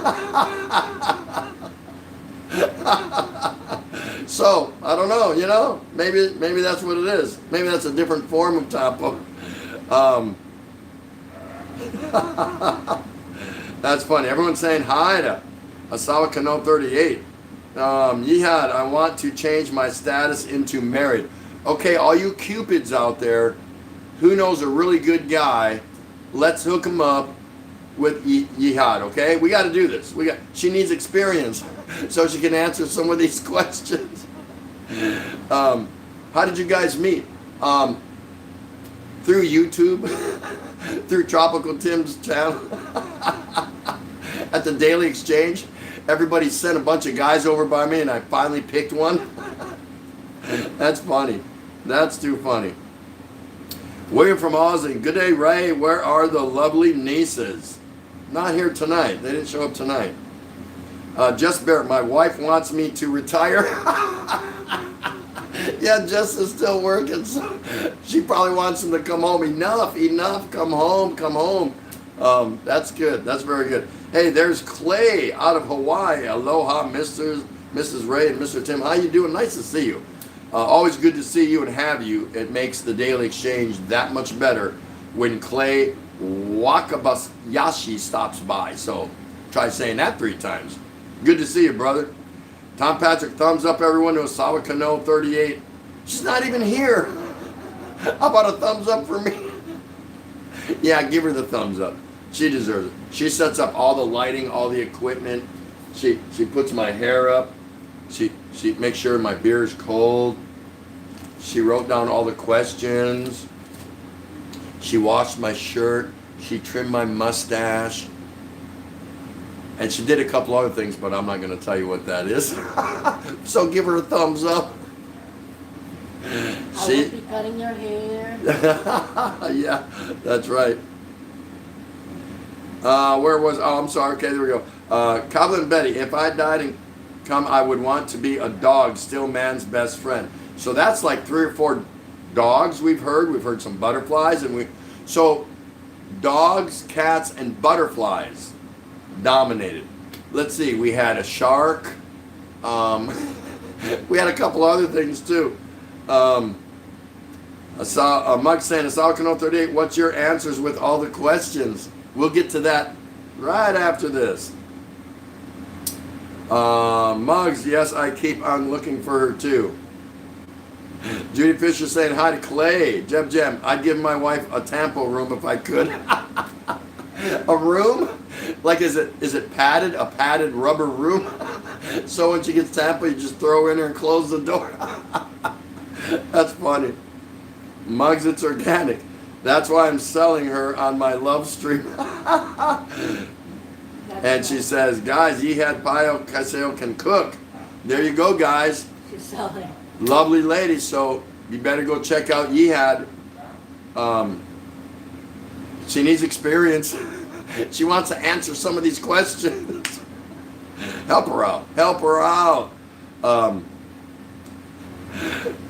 [SPEAKER 1] So I don't know, you know, maybe that's what it is. Maybe that's a different form of tampo. That's funny. Everyone's saying hi to Asawa Kano 38. Yihad, I want to change my status into married. Okay, all you cupids out there, who knows a really good guy, let's hook him up with Yihad, okay? We got to do this. She needs experience so she can answer some of these questions. How did you guys meet? Through YouTube, through Tropical Tim's channel, at the Daily Exchange. Everybody sent a bunch of guys over by me, and I finally picked one. That's funny. That's too funny. William from Aussie. Good day, Ray. Where are the lovely nieces? Not here tonight. They didn't show up tonight. Jess Barrett. My wife wants me to retire. Yeah, Jess is still working, so she probably wants him to come home. Enough. Come home. That's good. That's very good. Hey, there's Clay out of Hawaii. Aloha, Mrs. Ray and Mr. Tim. How you doing? Nice to see you. Always good to see you and have you. It makes the Daily Exchange that much better when Clay Wakabayashi stops by. So try saying that 3 times. Good to see you, brother. Tom Patrick, thumbs up everyone to Asawa Kano 38. She's not even here. How about a thumbs up for me? Yeah, give her the thumbs up. She deserves it. She sets up all the lighting, all the equipment. She puts my hair up. She makes sure my beer is cold. She wrote down all the questions. She washed my shirt. She trimmed my mustache. And she did a couple other things, but I'm not going to tell you what that is. So give her a thumbs up.
[SPEAKER 2] I will be cutting your hair.
[SPEAKER 1] Yeah, that's right. Where was? Oh, I'm sorry. Okay, there we go. Cabo and Betty. If I died and come, I would want to be a dog, still man's best friend. So that's like 3 or 4 dogs we've heard. We've heard some butterflies, and so dogs, cats, and butterflies dominated. Let's see, we had a shark. We had a couple other things too. I saw Mike saying, Asal 38, what's your answers with all the questions? We'll get to that right after this. Muggs, yes, I keep on looking for her too. Judy Fisher saying hi to Clay. Jeb Jem, I'd give my wife a Tampo room if I could. A room? Like is it padded? A padded rubber room? So when she gets Tampo, you just throw in her and close the door. That's funny. Muggs, it's organic. That's why I'm selling her on my love stream. And she says, guys, Yihad Payo Caseo can cook. There you go, guys.
[SPEAKER 2] She's selling.
[SPEAKER 1] Lovely lady. So you better go check out Yihad. She needs experience. She wants to answer some of these questions. Help her out. Help her out.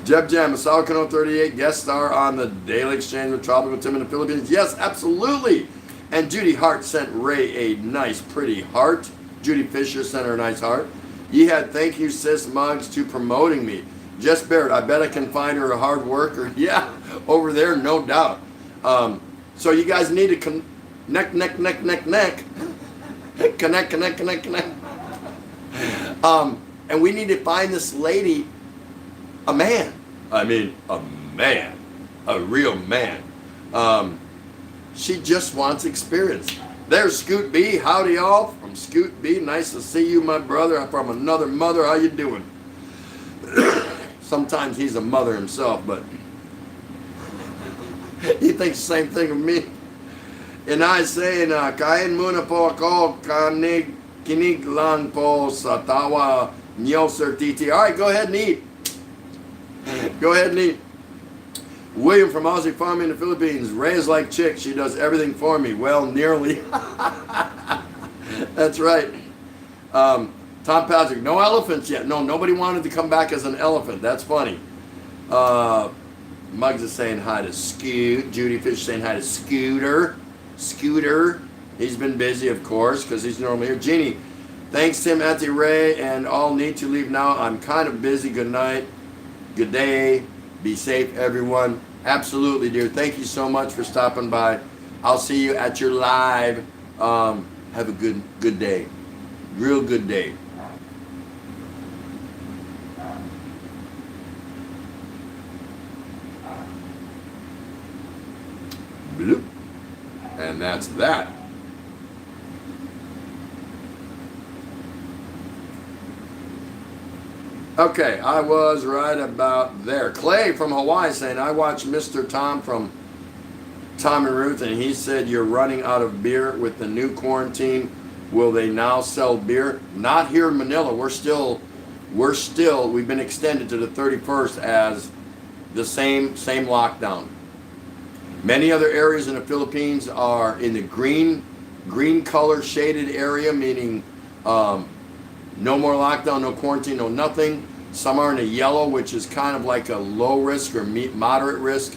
[SPEAKER 1] Jeb Jam, Asal Cano 38, guest star on the Daily Exchange with Tropical Tim in the Philippines. Yes, absolutely. And Judy Hart sent Ray a nice, pretty heart. Judy Fisher sent her a nice heart. Yihad, thank you, sis Muggs, to promoting me. Jess Barrett, I bet I can find her a hard worker. Yeah, over there, no doubt. So you guys need to connect. Connect. And we need to find this lady a man. I mean, a man. A real man. She just wants experience. There's Scoot B. Howdy, y'all. From Scoot B. Nice to see you, my brother. From another mother. How you doing? Sometimes he's a mother himself, but he thinks the same thing of me. And I say, kain muna po ako, kinig lang po sa tawa niyo, Sir TT. All right, go ahead and eat. Go ahead and eat. William from Aussie Farm in the Philippines. Raised like chick. She does everything for me. Well, nearly. That's right. Tom Patrick. No elephants yet. No, nobody wanted to come back as an elephant. That's funny. Muggs is saying hi to Scoot. Judy Fish saying hi to Scooter. Scooter. He's been busy, of course, because he's normally here. Jeannie. Thanks, Tim, Auntie Ray, and all need to leave now. I'm kind of busy. Good night. Good day. Be safe, everyone. Absolutely, dear. Thank you so much for stopping by. I'll see you at your live. Have a good day. Real good day. Bloop. And that's that. Okay, I was right about there. Clay from Hawaii saying, I watched Mr. Tom from Tom and Ruth, and he said you're running out of beer with the new quarantine. Will they now sell beer? Not here in Manila. We've been extended to the 31st as the same lockdown. Many other areas in the Philippines are in the green color shaded area, meaning no more lockdown, no quarantine, no nothing. Some are in a yellow, which is kind of like a low risk or moderate risk.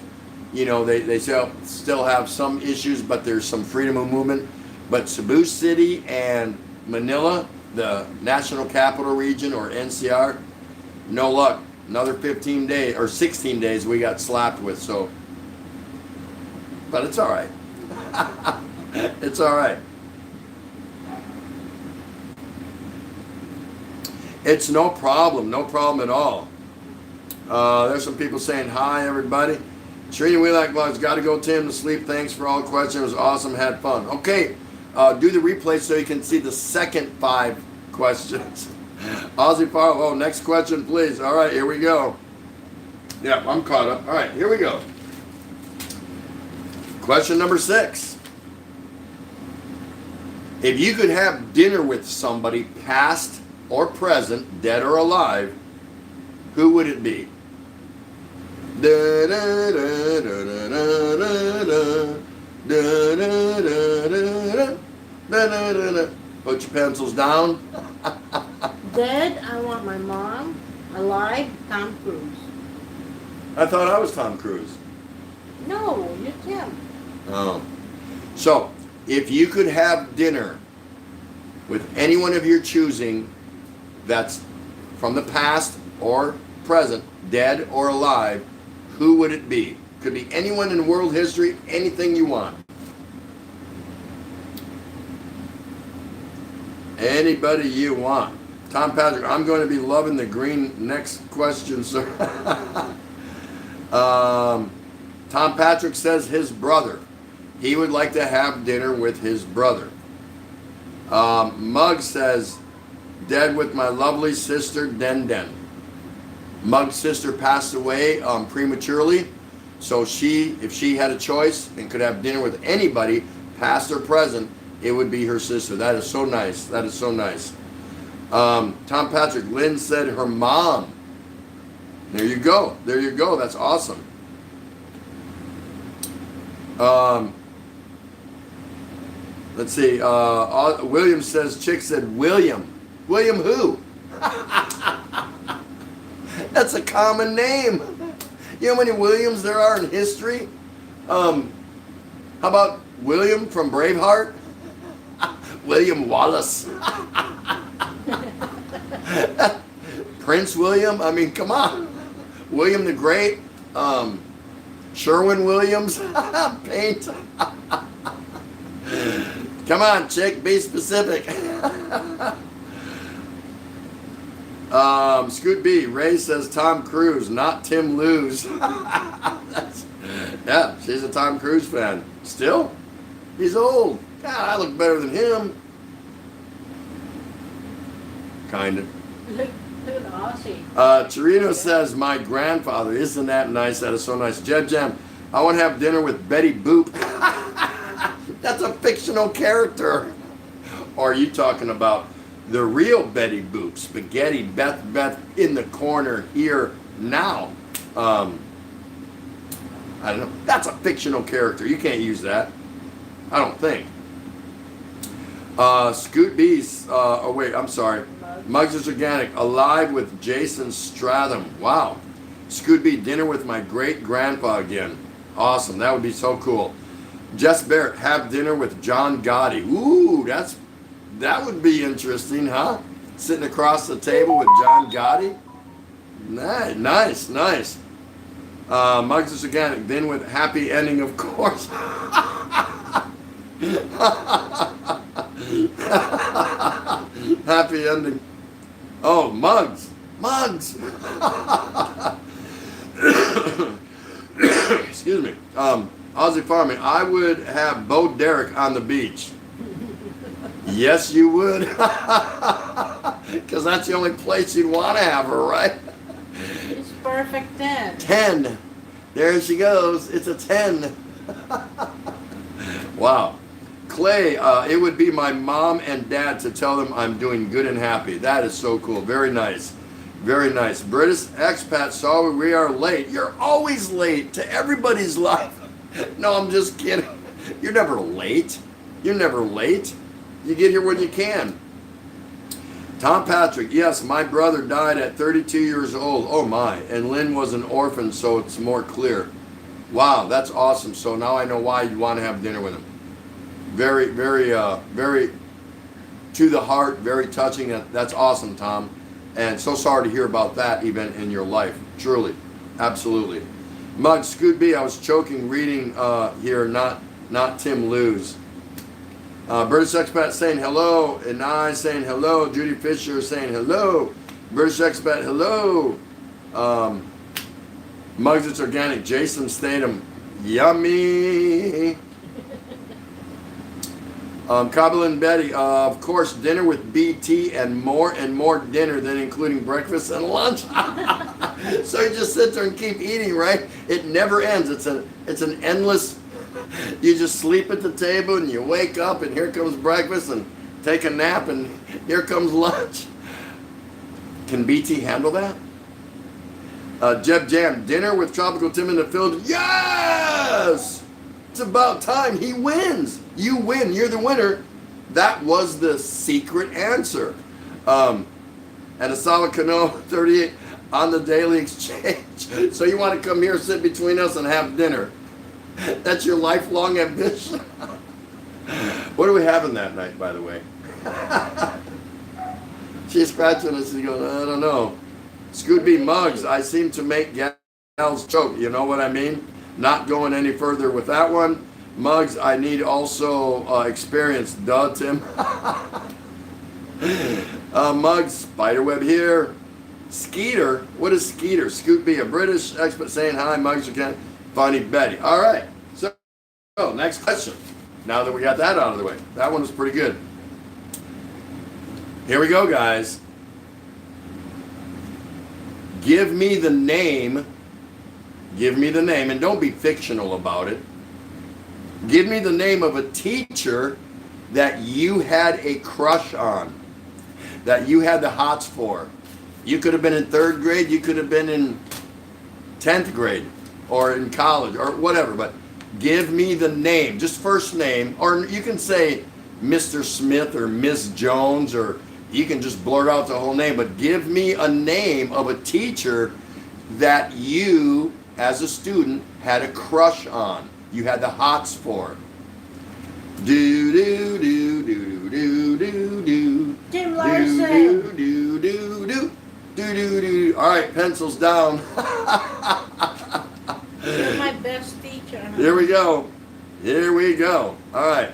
[SPEAKER 1] You know, they still have some issues, but there's some freedom of movement. But Cebu City and Manila, the National Capital Region, or NCR, no luck. Another 15 days or 16 days we got slapped with. So, but it's all right. It's all right. It's no problem at all. There's some people saying hi, everybody. Trina Wheelock Vlogs, got to go, Tim, to sleep. Thanks for all the questions. It was awesome. Had fun. Okay, do the replay so you can see the second 5 questions. Aussie Farm. Oh, next question, please. All right, here we go. Yeah, I'm caught up. All right, here we go. Question number 6. If you could have dinner with somebody, past or present, dead or alive, who would it be? Da, da, da, da, da, da, da, da, da, da, da, da, da. Put your pencils down.
[SPEAKER 2] Dead, I want my mom. Alive, Tom Cruise.
[SPEAKER 1] I thought I was Tom Cruise.
[SPEAKER 2] No, you're Tim.
[SPEAKER 1] Oh. So, if you could have dinner with anyone of your choosing that's from the past or present, dead or alive, who would it be? Could be anyone in world history, anything you want. Anybody you want. Tom Patrick, I'm going to be loving the green next question, sir. Tom Patrick says his brother. He would like to have dinner with his brother. Mug says, dead with my lovely sister, Den Den. Mug's sister passed away prematurely, so if she had a choice and could have dinner with anybody, past or present, it would be her sister. That is so nice. That is so nice. Tom Patrick, Lynn said her mom. There you go. There you go. That's awesome. Let's see. William says, Chick said William. William who? That's a common name. You know how many Williams there are in history? How about William from Braveheart? William Wallace. Prince William? I mean, come on. William the Great? Sherwin Williams? Paint? Come on, Chick, be specific. Scoot B, Ray says Tom Cruise, not Tim Lewis. Yeah, she's a Tom Cruise fan. Still? He's old. God, I look better than him. Kind of.
[SPEAKER 2] Look at Aussie.
[SPEAKER 1] Torino says, my grandfather. Isn't that nice? That is so nice. Jeb Jam, I want to have dinner with Betty Boop. That's a fictional character. Or are you talking about the real Betty Boop? Spaghetti Beth in the corner here now. I don't know. That's a fictional character. You can't use that. I don't think. Scoot Beast. Oh wait, I'm sorry. Muggs is Organic. Alive with Jason Stratham. Wow. Scoot B, dinner with my great grandpa again. Awesome. That would be so cool. Jess Barrett, have dinner with John Gotti. Ooh, that would be interesting, huh? Sitting across the table with John Gotti. Nice. Muggs is Organic. Then with happy ending, of course. Happy ending. Oh, Muggs. Excuse me. Aussie Farming. I would have Bo Derek on the beach. Yes, you would. Because that's the only place you'd want to have her, right?
[SPEAKER 2] It's perfect 10.
[SPEAKER 1] 10. There she goes. It's a 10. Wow. Clay, it would be my mom and dad to tell them I'm doing good and happy. That is so cool. Very nice. Very nice. British expat, sorry we are late. You're always late to everybody's life. No, I'm just kidding. You're never late. You're never late. You get here when you can. Tom Patrick, yes, my brother died at 32 years old. Oh my. And Lynn was an orphan, so it's more clear. Wow, that's awesome. So now I know why you want to have dinner with him. Very, very to the heart, very touching. That's awesome, Tom. And so sorry to hear about that event in your life. Truly. Absolutely. Mug, Scoot B, I was choking reading here, not Tim Lewis. British Expat saying hello, and I saying hello. Judy Fisher saying hello. British Expat, hello. Mugs, it's Organic. Jason Statham, yummy. Kabul and Betty, of course, dinner with BT and more dinner than including breakfast and lunch. So you just sit there and keep eating, right? It never ends. It's an endless. You just sleep at the table and you wake up and here comes breakfast and take a nap and here comes lunch. Can BT handle that? Jeb Jam, dinner with Tropical Tim in the field. Yes! It's about time. He wins. You win. You're the winner. That was the secret answer. and a solid canoe 38 on the daily exchange. So you want to come here, sit between us, and have dinner. That's your lifelong ambition. What are we having that night, by the way? She's scratching us and going, I don't know. Scoot B mugs, I seem to make gals choke. You know what I mean? Not going any further with that one. Mugs, I need also experience. Duh, Tim. Mugs, spiderweb here. Skeeter, what is Skeeter? Scoot B, a British expert saying hi. Mugs again. Funny Betty. All right. So, next question. Now that we got that out of the way, that one was pretty good. Here we go, guys. Give me the name, and don't be fictional about it. Give me the name of a teacher that you had a crush on, that you had the hots for. You could have been in 3rd grade, you could have been in 10th grade, or in college, or whatever, but give me the name, just first name, or you can say Mr. Smith or Miss Jones, or you can just blurt out the whole name, but give me a name of a teacher that you, as a student, had a crush on. You had the hots for. Do do do do do do do.
[SPEAKER 2] Jim Larson.
[SPEAKER 1] Do do do do do do do. All right, pencils down.
[SPEAKER 2] You're my best teacher.
[SPEAKER 1] Here we go. Here we go. All right.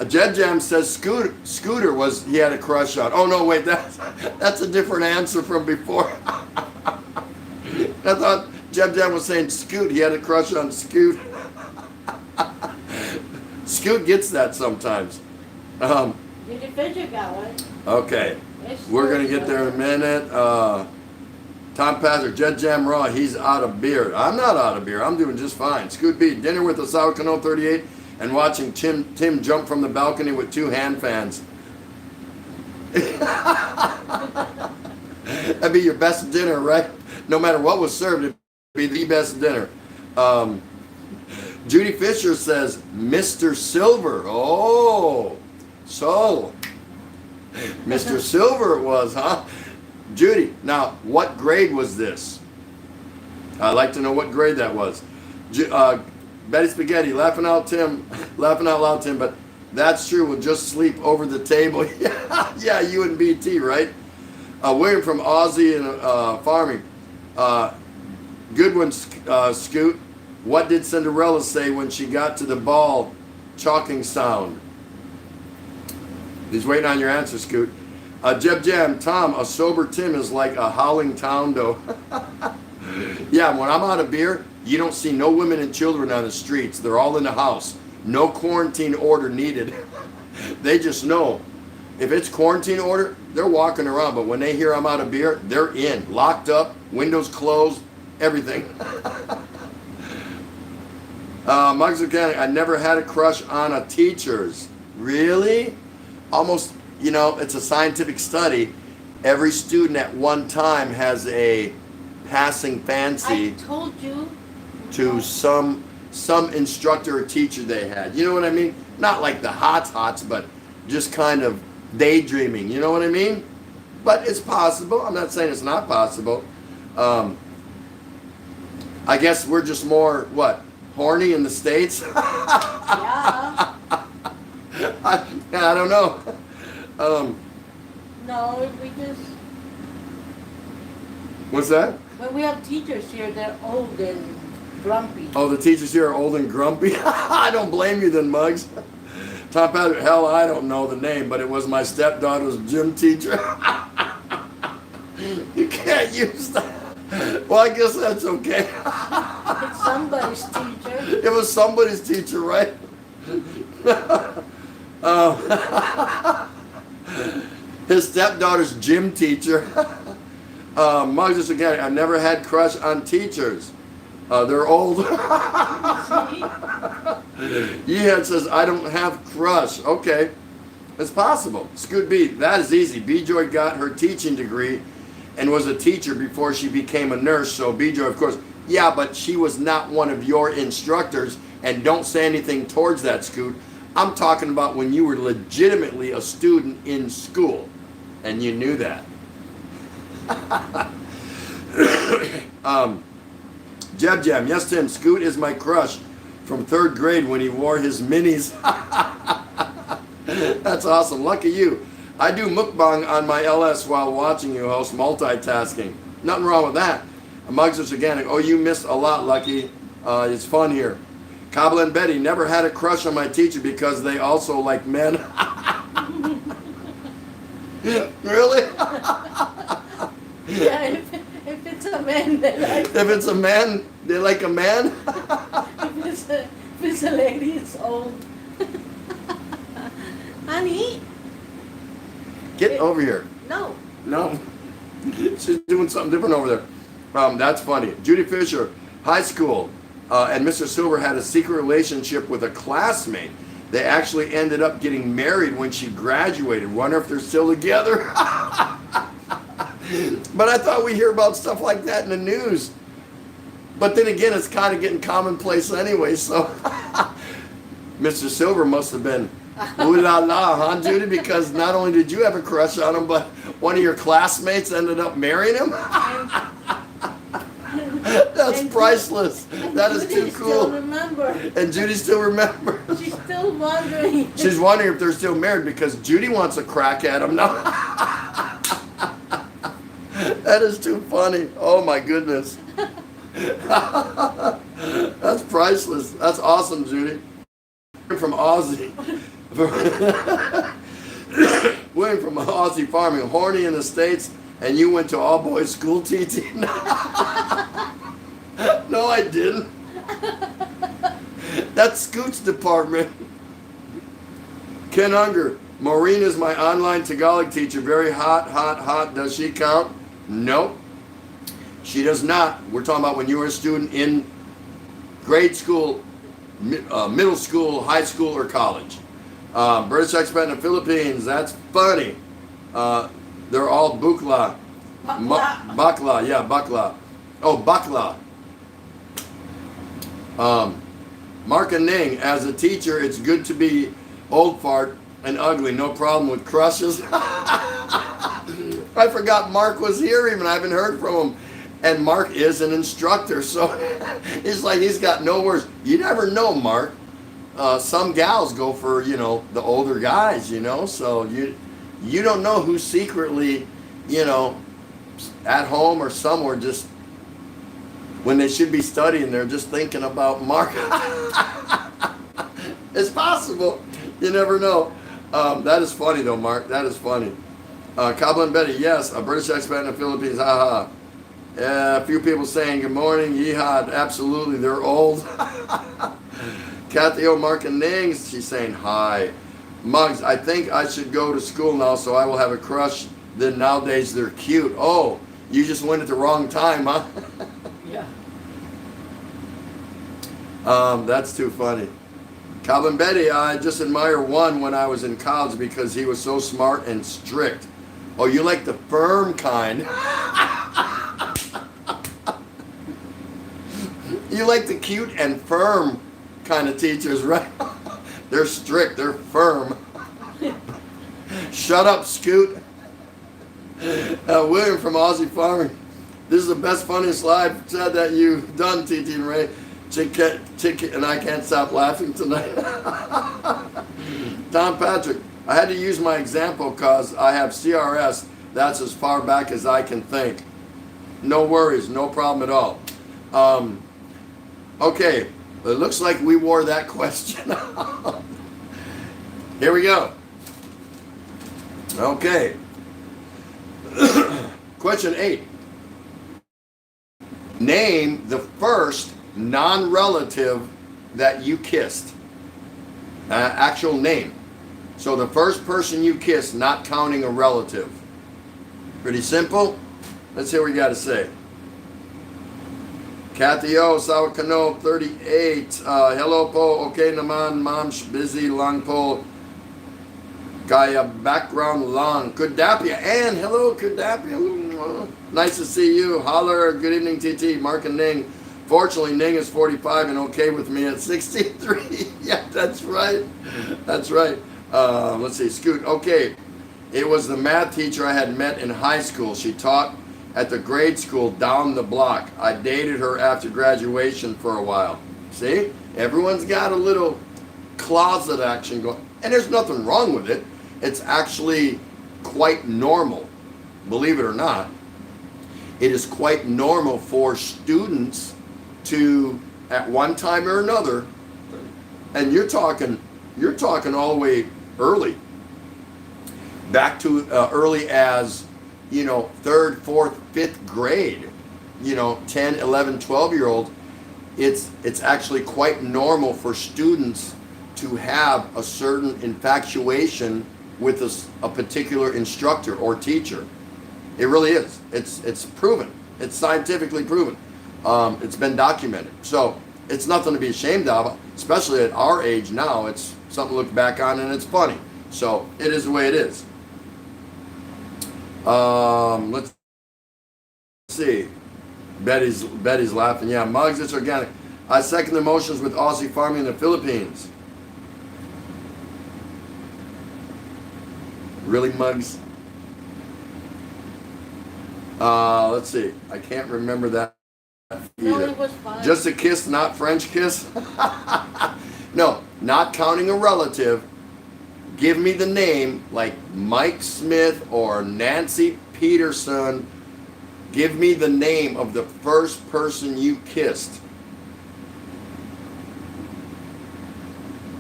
[SPEAKER 1] Jed Jam says Scooter was he had a crush on. Oh no, wait, that's a different answer from before. I thought Jed Jam was saying Scoot. He had a crush on Scoot. Scoot gets that sometimes.
[SPEAKER 2] Judy Fisher got one.
[SPEAKER 1] Okay, we're gonna get there in a minute. Tom Pazzer, Jed Jam Raw, he's out of beer. I'm not out of beer. I'm doing just fine. Scoot B, dinner with a Sour Canoe 38 and watching Tim jump from the balcony with 2 hand fans. That'd be your best dinner, right? No matter what was served, it'd be the best dinner. Judy Fisher says, Mr. Silver. Oh, so Mr. Silver it was, huh? Judy, now, what grade was this? I'd like to know what grade that was. Betty Spaghetti, laughing out loud, Tim, but that's true. We'll just sleep over the table. Yeah, you and BT, right? William from Aussie and Farming. Good one, Scoot. What did Cinderella say when she got to the ball chalking sound? He's waiting on your answer, Scoot. Jeb Jam, Tom, a sober Tim is like a howling toundo. Yeah, when I'm out of beer, you don't see no women and children on the streets. They're all in the house. No quarantine order needed. They just know. If it's quarantine order, they're walking around. But when they hear I'm out of beer, they're in. Locked up, windows closed, everything. Mugs Organic, I never had a crush on a teacher's. Really? Almost, you know, it's a scientific study. Every student at one time has a passing fancy.
[SPEAKER 2] I told you.
[SPEAKER 1] To some instructor or teacher they had. You know what I mean? Not like the hots, but just kind of daydreaming. You know what I mean? But it's possible. I'm not saying it's not possible. I guess we're just more, what, horny in the States?
[SPEAKER 2] Yeah.
[SPEAKER 1] I don't know.
[SPEAKER 2] No, we just.
[SPEAKER 1] What's that?
[SPEAKER 2] When we have teachers here, they're old and grumpy.
[SPEAKER 1] Oh, the teachers here are old and grumpy? I don't blame you then, Mugs. Tom Patrick, hell, I don't know the name, but it was my stepdaughter's gym teacher. You can't use that. Well, I guess that's okay.
[SPEAKER 2] It's somebody's teacher.
[SPEAKER 1] It was somebody's teacher, right? His stepdaughter's gym teacher. Mugs again, I never had crush on teachers. They're old. Yeehead says, I don't have crush. Okay. It's possible. Scoot B, that is easy. B-Joy got her teaching degree and was a teacher before she became a nurse. So B-Joy, of course, yeah, but she was not one of your instructors. And don't say anything towards that, Scoot. I'm talking about when you were legitimately a student in school. And you knew that. Jeb Jam, yes Tim, Scoot is my crush from 3rd grade when he wore his minis. That's awesome, lucky you. I do mukbang on my LS while watching you host, multitasking. Nothing wrong with that. Mugs is organic. Oh, you missed a lot, Lucky. It's fun here. Cobble and Betty, never had a crush on my teacher because they also like men. Really?
[SPEAKER 2] Yeah, if it's a man, they like.
[SPEAKER 1] If it's a man, they like a man?
[SPEAKER 2] If it's a lady, it's old. Honey,
[SPEAKER 1] Get over here.
[SPEAKER 2] no.
[SPEAKER 1] No. She's doing something different over there. That's funny. Judy Fisher, high school, and Mr. Silver had a secret relationship with a classmate. They actually ended up getting married when she graduated. Wonder if they're still together. But I thought we hear about stuff like that in the news. But then again, it's kind of getting commonplace anyway, so Mr. Silver must have been ooh la la, huh, Judy? Because not only did you have a crush on him, but one of your classmates ended up marrying him? That's
[SPEAKER 2] And
[SPEAKER 1] priceless. That is too
[SPEAKER 2] Judy
[SPEAKER 1] cool.
[SPEAKER 2] Still remember.
[SPEAKER 1] And Judy still remembers.
[SPEAKER 2] She's still wondering.
[SPEAKER 1] She's wondering if they're still married because Judy wants a crack at him now. That is too funny. Oh my goodness. That's priceless. That's awesome, Judy. From Aussie. William from Aussie Farming. Horny in the States, and you went to all boys school, TT? No, I didn't. That's Scoot's department. Ken Unger. Maureen is my online Tagalog teacher. Very hot, hot, hot. Does she count? Nope. She does not. We're talking about when you were a student in grade school, middle school, high school, or college. British expat in the Philippines. That's funny. They're all bukla. Bakla. Yeah, bakla. Oh, bakla. Mark and Ning, as a teacher, it's good to be old fart and ugly. No problem with crushes. I forgot Mark was here even. I haven't heard from him. And Mark is an instructor, so it's like he's got no words. You never know, Mark. Some gals go for, the older guys, so you don't know who's secretly, at home or somewhere just when they should be studying, they're just thinking about Mark. It's possible. You never know. That is funny though, Mark. That is funny. Cobble and Betty, yes, a British expat in the Philippines, haha. A few people saying good morning, yeehaw, absolutely, they're old. Kathy O. Mark and Nings, she's saying hi. Muggs, I think I should go to school now so I will have a crush. Then nowadays they're cute. Oh, you just went at the wrong time, huh?
[SPEAKER 2] Yeah.
[SPEAKER 1] That's too funny. Calvin Betty, I just admire one when I was in college because he was so smart and strict. Oh, you like the firm kind. You like the cute and firm kind of teachers, right? They're strict, they're firm. Shut up, Scoot. William from Aussie Farming. This is the best, funniest live chat that you've done, TT and Ray. Chick and I can't stop laughing tonight. Tom Patrick, I had to use my example because I have CRS. That's as far back as I can think. No worries, no problem at all. Okay, it looks like we wore that question. Here we go. Okay. Question 8. Name the first non-relative that you kissed. Actual name. So the first person you kissed, not counting a relative. Pretty simple. Let's hear what you got to say. Kathy O, Sawakano, 38. Hello po, okay naman, ma'am, busy lang po. Kaya background lang. Kudapia, and hello Kudapia. Nice to see you. Holler, good evening TT, Mark and Ning. Fortunately, Ning is 45 and okay with me at 63. Yeah, that's right. That's right. Let's see, Scoot. Okay, it was the math teacher I had met in high school. She taught at the grade school down the block. I dated her after graduation for a while. See? Everyone's got a little closet action going. And there's nothing wrong with it. It's actually quite normal. Believe it or not. It is quite normal for students to, at one time or another, and you're talking all the way early, back to early as, you know, 3rd, 4th, 5th grade, you know, 10, 11, 12-year-old, it's actually quite normal for students to have a certain infatuation with a particular instructor or teacher. It really is. It's proven. It's scientifically proven. It's been documented. So it's nothing to be ashamed of, especially at our age now. It's something to look back on, and it's funny. So it is the way it is. Let's see. Betty's laughing. Yeah, Muggs, it's organic. I second the motions with Aussie farming in the Philippines. Really, Muggs? Let's see. I can't remember that either.
[SPEAKER 2] No, it was fine.
[SPEAKER 1] Just a kiss, not French kiss? No, not counting a relative. Give me the name, like Mike Smith or Nancy Peterson. Give me the name of the first person you kissed.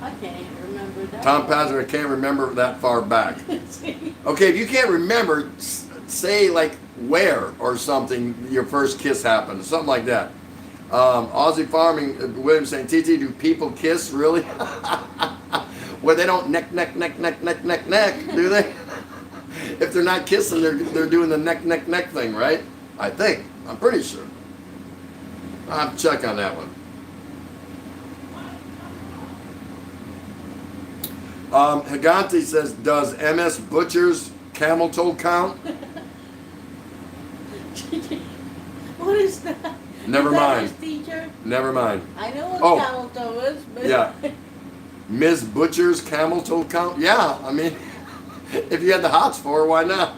[SPEAKER 2] I can't even remember that.
[SPEAKER 1] Tom Pazner, I can't remember that far back. Okay, if you can't remember, say like where or something your first kiss happened, something like that. Aussie Farming, William saying, TT, do people kiss really? Where they don't neck, do they? If they're not kissing, they're doing the neck thing, right? I think. I'm pretty sure. I'll have to check on that one. Higanti says, does MS Butcher's camel toe count?
[SPEAKER 2] What is that?
[SPEAKER 1] Never
[SPEAKER 2] Is that
[SPEAKER 1] mind.
[SPEAKER 2] his teacher?
[SPEAKER 1] Never mind.
[SPEAKER 2] I know what
[SPEAKER 1] Oh.
[SPEAKER 2] camel toe is, but
[SPEAKER 1] Yeah. Ms. Butcher's camel toe count? Yeah, I mean, if you had the hots for her, why not?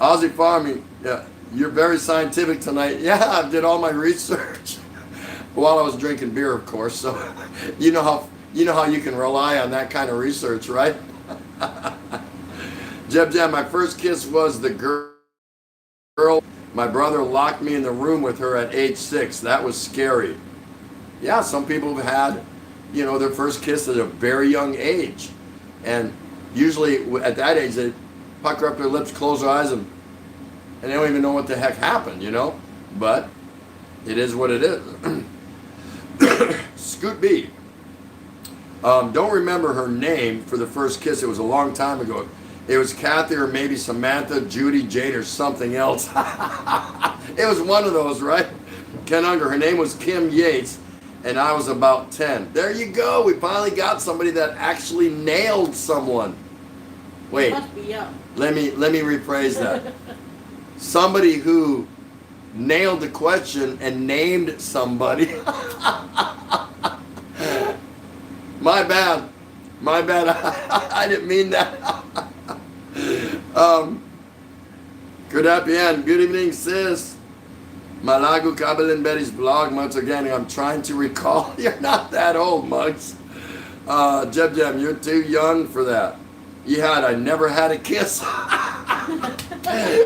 [SPEAKER 1] Aussie Farming, yeah, you're very scientific tonight. Yeah, I did all my research while I was drinking beer, of course. So you know how you can rely on that kind of research, right? Jeb, my first kiss was the girl. My brother locked me in the room with her at age 6. That was scary. Yeah, some people have had, you know, their first kiss at a very young age. And usually at that age, they pucker up their lips, close their eyes, and they don't even know what the heck happened, you know? But it is what it is. Scoot B. Don't remember her name for the first kiss. It was a long time ago. It was Kathy or maybe Samantha, Judy, Jane, or something else. It was one of those, right? Ken Unger. Her name was Kim Yates, and I was about 10. There you go. We finally got somebody that actually nailed someone. Wait.
[SPEAKER 2] must be young.
[SPEAKER 1] Let me rephrase that. Somebody who nailed the question and named somebody. My bad. I didn't mean that. Good happy end. Good evening, sis. Malagu Kabelin Betty's blog once again. I'm trying to recall. You're not that old, Mugs. Jeb, you're too young for that. Yeah, I never had a kiss.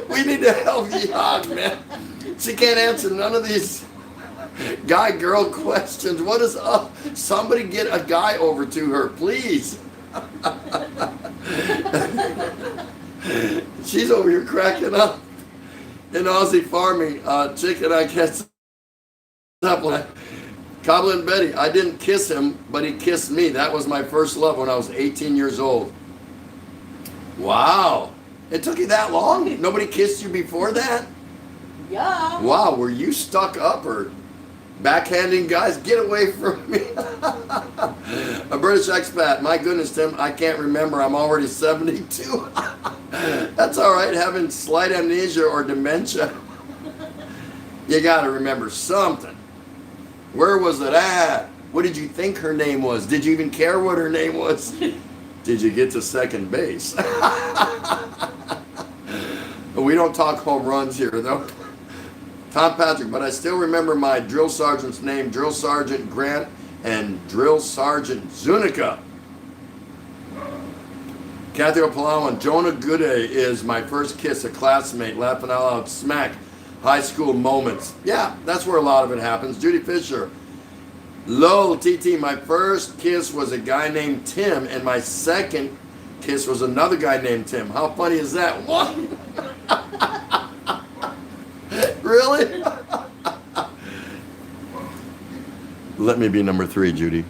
[SPEAKER 1] We need to help Yad, man. She can't answer none of these guy-girl questions. What is up? Somebody get a guy over to her, please. She's over here cracking up. In Aussie Farming, chicken, I guess. Coblin Betty, I didn't kiss him, but he kissed me. That was my first love when I was 18 years old. Wow. It took you that long? Nobody kissed you before that?
[SPEAKER 2] Yeah.
[SPEAKER 1] Wow, were you stuck up or backhanding guys? Get away from me. A British expat. My goodness, Tim, I can't remember. I'm already 72. That's all right, having slight amnesia or dementia. You got to remember something. Where was it at? What did you think her name was? Did you even care what her name was? Did you get to second base? we don't talk home runs here, though. Tom Patrick, but I still remember my drill sergeant's name, Drill Sergeant Grant and Drill Sergeant Zuniga. Kathy O'Palawan, Jonah Gooday is my first kiss, a classmate, laughing out loud, smack, high school moments. Yeah, that's where a lot of it happens. Judy Fisher, lol, TT, my first kiss was a guy named Tim, and my second kiss was another guy named Tim. How funny is that? What? Really? Let me be number 3, Judy.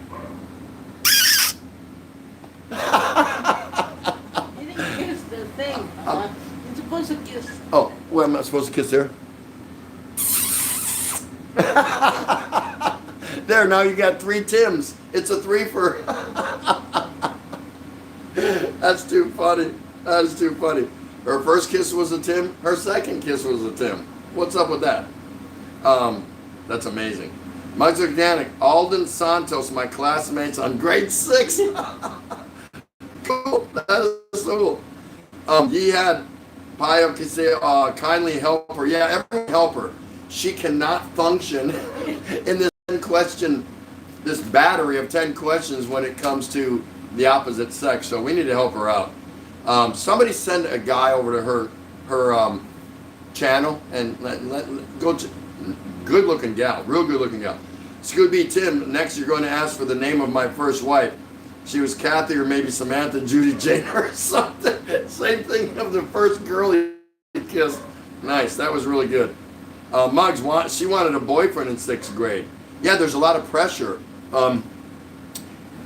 [SPEAKER 1] Oh, well, I'm not supposed to kiss there? There, now you got 3 Tims. It's a 3-fer. That's too funny. That is too funny. Her first kiss was a Tim. Her second kiss was a Tim. What's up with that? That's amazing. Muggs Organic, Alden Santos, my classmates on grade 6. Cool. That is so cool. He had Paya could say, kindly help her. Yeah, everyone help her. She cannot function in this 10 question, this battery of 10 questions when it comes to the opposite sex. So we need to help her out. Somebody send a guy over to her channel and go to good looking gal, real good looking gal. Scooby Tim, next you're going to ask for the name of my first wife. She was Kathy or maybe Samantha Judy Jane or something. Same thing of the first girl he kissed. Nice, that was really good. Muggs, she wanted a boyfriend in 6th grade. Yeah, there's a lot of pressure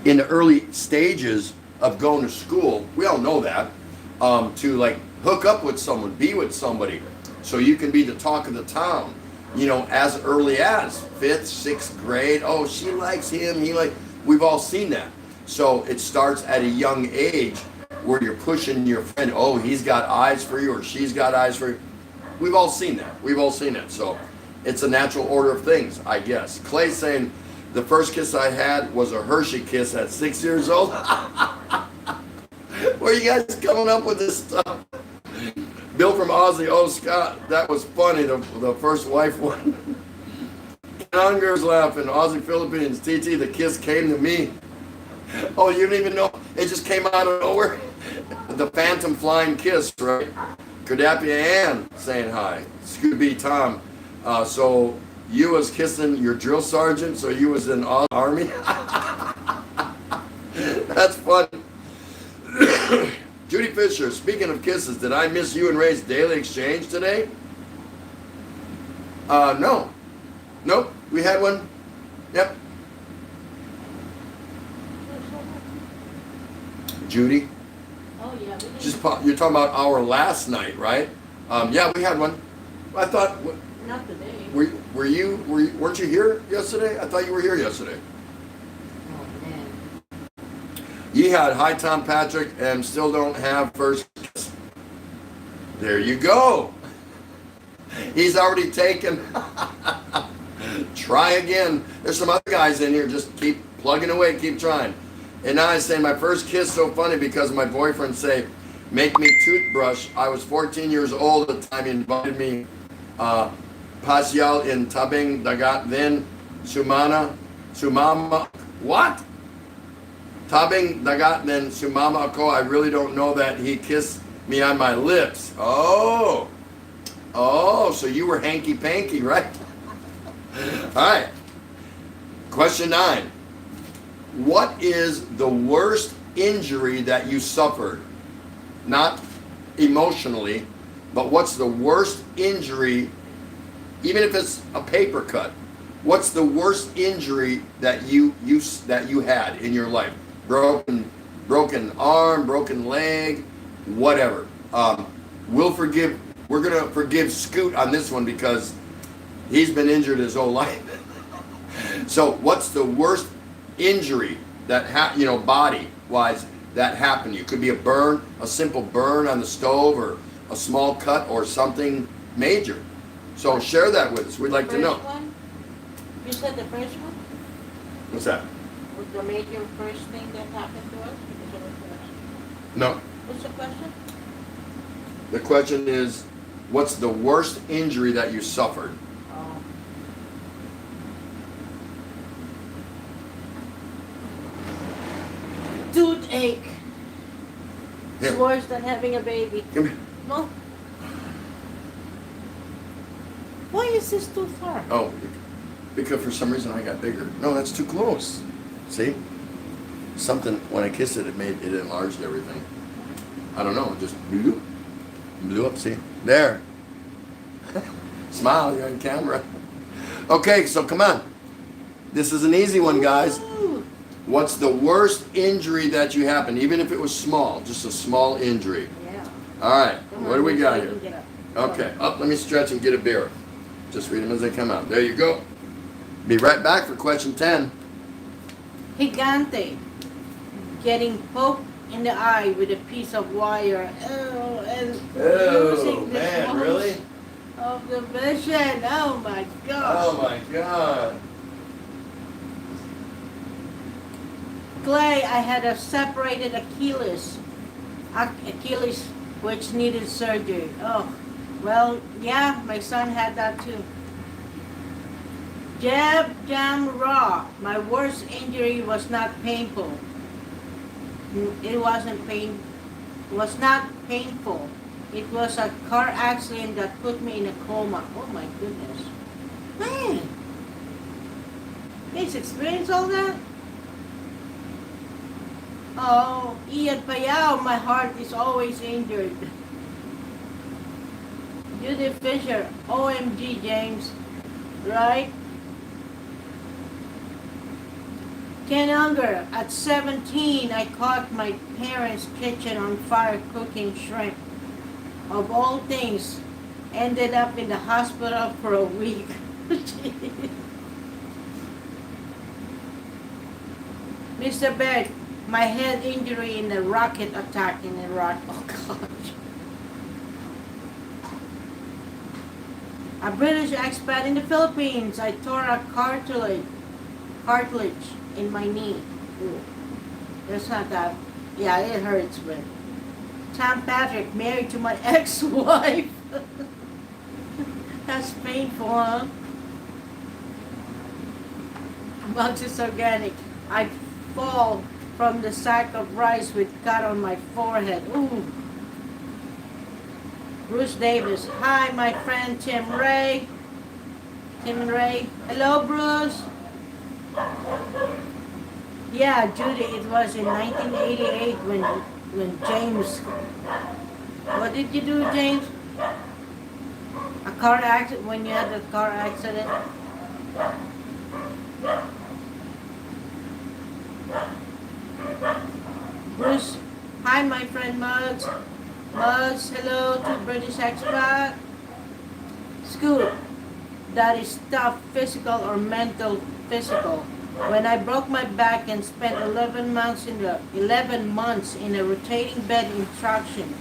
[SPEAKER 1] in the early stages of going to school. We all know that. To like hook up with someone, be with somebody, so you can be the talk of the town. You know, as early as 5th, 6th grade. Oh, she likes him. We've all seen that. So it starts at a young age where you're pushing your friend. Oh, he's got eyes for you, or she's got eyes for you. We've all seen that. We've all seen it. So it's a natural order of things, I guess. Clay saying the first kiss I had was a Hershey kiss at 6 years old. Where are you guys coming up with this stuff? Bill from Aussie, oh Scott, that was funny, the first wife one. Unger's laughing, Aussie Philippines, TT, the kiss came to me. Oh, you didn't even know, it just came out of nowhere? The phantom flying kiss, right? Kardapia Ann saying hi. Scooby Tom, so you was kissing your drill sergeant, so you was in Army? That's fun. Judy Fisher, speaking of kisses, did I miss you and Ray's daily exchange today? No. Nope, we had one. Yep. Judy?
[SPEAKER 2] Oh, yeah.
[SPEAKER 1] You're talking about our last night, right? Yeah, we had one. I thought...
[SPEAKER 2] Not today.
[SPEAKER 1] Weren't you here yesterday? I thought you were here yesterday. Ye had hi Tom Patrick and still don't have first kiss. There you go. He's already taken. Try again. There's some other guys in here. Just keep plugging away. Keep trying. And now I say my first kiss so funny because my boyfriend say, make me toothbrush. I was 14 years old at the time. He invited me pasyal in Tabing Dagat then Sumama. What? Tabing Dagat then Sumama Ako. I really don't know that he kissed me on my lips. Oh, so you were hanky-panky, right? All right. Question 9. What is the worst injury that you suffered? Not emotionally, but what's the worst injury, even if it's a paper cut? What's the worst injury that you had in your life? Broken arm, broken leg, whatever. We're gonna forgive Scoot on this one because he's been injured his whole life. So what's the worst injury that body-wise that happened? You could be a burn, a simple burn on the stove, or a small cut, or something major. So share that with us. We'd like to know.
[SPEAKER 2] One? You said the first one?
[SPEAKER 1] What's that?
[SPEAKER 2] Was the major first thing that happened to us? Because it was the last.
[SPEAKER 1] No.
[SPEAKER 2] What's the question?
[SPEAKER 1] The question is, What's the worst injury that you suffered?
[SPEAKER 2] Oh. Toothache. It's
[SPEAKER 1] Here.
[SPEAKER 2] worse than having a baby.
[SPEAKER 1] Come here.
[SPEAKER 2] No. Why is this too far?
[SPEAKER 1] Oh, because for some reason I got bigger. No, that's too close. See? Something, when I kissed it, it enlarged everything. I don't know, it just blew up, see? There. Smile, you're on camera. Okay, so come on. This is an easy one, guys.
[SPEAKER 2] Ooh.
[SPEAKER 1] What's the worst injury that you happened, even if it was small, just a small injury?
[SPEAKER 2] Yeah.
[SPEAKER 1] All right,
[SPEAKER 2] Come
[SPEAKER 1] what
[SPEAKER 2] on,
[SPEAKER 1] do we
[SPEAKER 2] so
[SPEAKER 1] got
[SPEAKER 2] I
[SPEAKER 1] here?
[SPEAKER 2] can get up. Come
[SPEAKER 1] Okay, up, let me stretch and get a beer. Just read them as they come out. There you go. Be right back for question 10.
[SPEAKER 2] Gigante. Getting poked in the eye with a piece of wire. Oh, and losing the most of the vision. Oh my gosh.
[SPEAKER 1] Oh my God.
[SPEAKER 2] Clay, I had a separated Achilles. Achilles, which needed surgery. Oh, well, yeah, my son had that too. Jab, jam, raw. My worst injury was not painful. It wasn't pain. It was not painful. It was a car accident that put me in a coma. Oh my goodness, man! He's experienced all that. Oh, Ian Payao, my heart is always injured. Judith Fisher, OMG James, right? Ken Unger, at 17, I caught my parents' kitchen on fire cooking shrimp. Of all things, ended up in the hospital for a week. Mr. Beck, my head injury in the rocket attack in Iraq. Oh gosh. A British expat in the Philippines. I tore a cartilage in my knee. Ooh. That's not that. Yeah, it hurts, but. Tom Patrick, married to my ex-wife. That's painful, huh? Mugs organic. I fall from the sack of rice with cut on my forehead. Ooh. Bruce Davis. Hi, my friend Tim Ray. Tim and Ray. Hello, Bruce. Yeah, Judy, it was in 1988 when James. What did you do, James? A car accident, when you had the car accident? Bruce, hi my friend Muggs. Muggs, hello to British expat. Scoop, that is tough, physical or mental physical. When I broke my back and spent 11 months in a rotating bed intraction,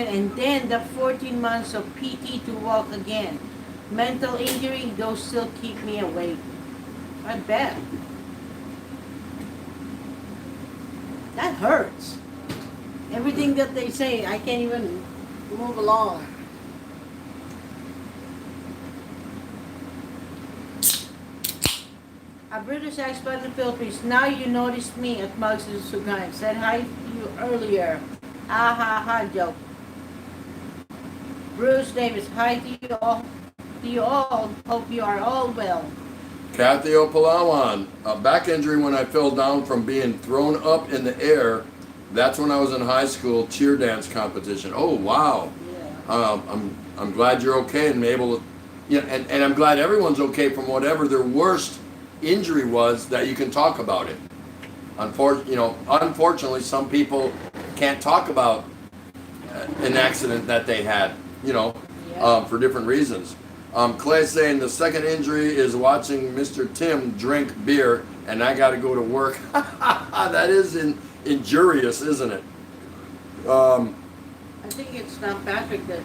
[SPEAKER 2] and then the 14 months of PT to walk again. Mental injury, those still keep me awake. I bet. That hurts. Everything that they say, I can't even move along. A British expat in the Philippines. Now you noticed me at Mugs and Sugay. Said hi to you earlier. Ah ha ha joke. Bruce Davis. Hi to you all. To you all. Hope you are all well.
[SPEAKER 1] Kathy Opalawan, a back injury when I fell down from being thrown up in the air. That's when I was in high school cheer dance competition. Oh wow.
[SPEAKER 2] Yeah.
[SPEAKER 1] I'm glad you're okay and able to, and I'm glad everyone's okay from whatever their worst injury was, that you can talk about it. Unfortunately, some people can't talk about an accident that they had, for different reasons. Clay saying the second injury is watching Mr. Tim drink beer, and I got to go to work. That is injurious, isn't it?
[SPEAKER 2] I think it's not Patrick that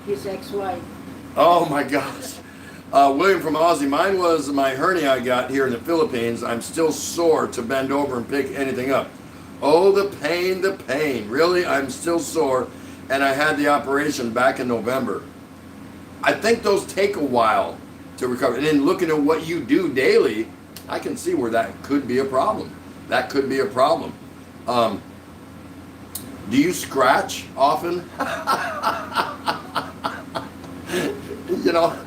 [SPEAKER 2] his ex-wife.
[SPEAKER 1] Oh my gosh. William from Aussie, mine was my hernia I got here in the Philippines. I'm still sore to bend over and pick anything up. Oh, the pain, the pain. Really, I'm still sore, and I had the operation back in November. I think those take a while to recover. And then looking at what you do daily, I can see where that could be a problem. That could be a problem. Do you scratch often? You know,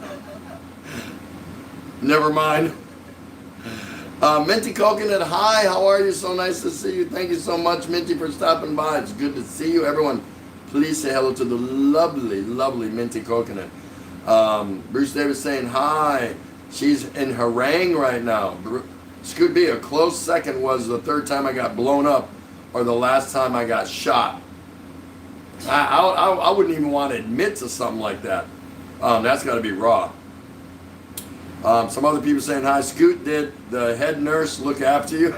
[SPEAKER 1] never mind. Minty Coconut, hi, how are you? So nice to see you. Thank you so much, Minty, for stopping by. It's good to see you. Everyone, please say hello to the lovely, lovely Minty Coconut. Bruce Davis saying hi. She's in harangue right now. Scoot B, a close second was the third time I got blown up or the last time I got shot. I wouldn't even want to admit to something like that. That's got to be raw. Some other people saying hi. Scoot, did the head nurse look after you?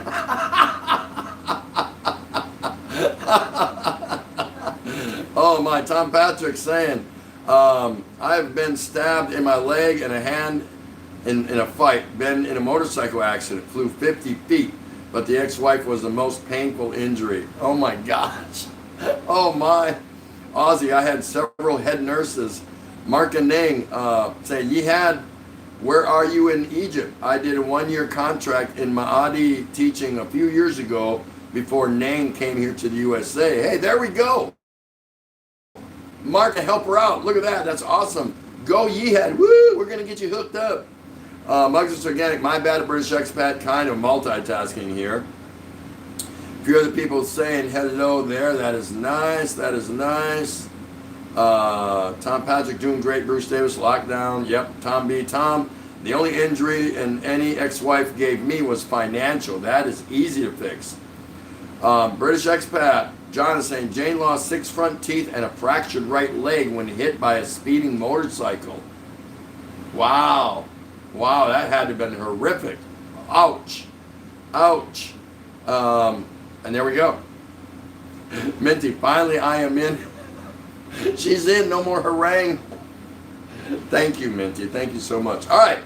[SPEAKER 1] Oh my, Tom Patrick saying, I've been stabbed in my leg and a hand in a fight, been in a motorcycle accident, flew 50 feet, but the ex-wife was the most painful injury. Oh my gosh. Oh my. Ozzy, I had several head nurses. Mark and Ning saying, ye had, where are you in Egypt? I did a 1-year contract in Maadi teaching a few years ago before Ning came here to the USA. Hey, there we go. Mark, to help her out. Look at that. That's awesome. Go Yeehead. Woo! We're going to get you hooked up. Muggs Organic, my bad, British expat, kind of multitasking here. A few other people saying hello there. That is nice. That is nice. Tom Patrick doing great. Bruce Davis, lockdown. Yep. Tom B. Tom, the only injury and any ex-wife gave me was financial. That is easy to fix. British expat, John is saying Jane lost 6 front teeth and a fractured right leg when hit by a speeding motorcycle. Wow. Wow, that had to have been horrific. Ouch. Ouch. And there we go. Minty, finally I am in. She's in, no more harangue. Thank you, Minty. Thank you so much. All right.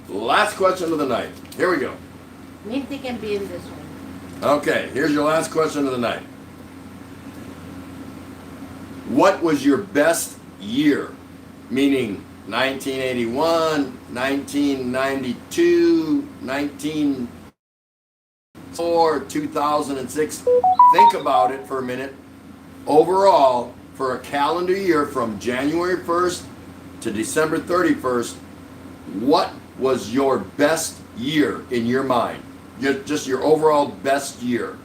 [SPEAKER 1] Last question of the night. Here we go.
[SPEAKER 2] Minty can be in this one.
[SPEAKER 1] Okay, here's your last question of the night. What was your best year? Meaning 1981, 1992, 1904, 2006. Think about it for a minute. Overall, for a calendar year from January 1st to December 31st, what was your best year in your mind? Just your overall best year.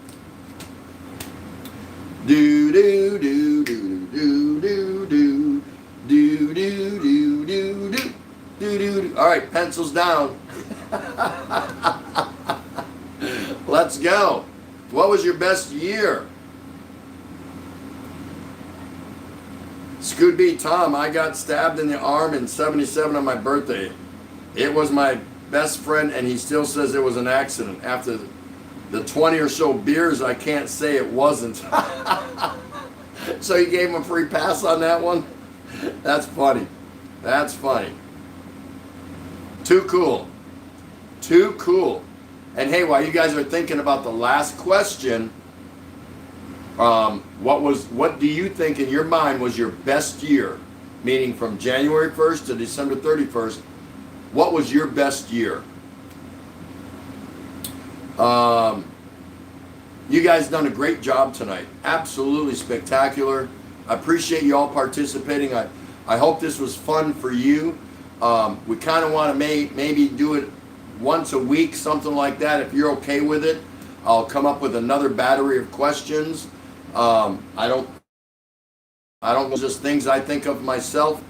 [SPEAKER 1] Do do do do do do do do do do do do do do. All right, pencils down. Let's go. What was your best year? Scoot B. Tom, I got stabbed in the arm in 77 on my birthday. It was my best friend, and he still says it was an accident. After the 20 or so beers, I can't say it wasn't. So you gave him a free pass on that one? That's funny. That's funny. Too cool. Too cool. And hey, while you guys are thinking about the last question, what do you think in your mind was your best year? Meaning from January 1st to December 31st, what was your best year? You guys done a great job tonight. Absolutely spectacular. I appreciate you all participating. I hope this was fun for you. We kind of want to maybe do it once a week, something like that. If you're okay with it, I'll come up with another battery of questions. I don't just things I think of myself,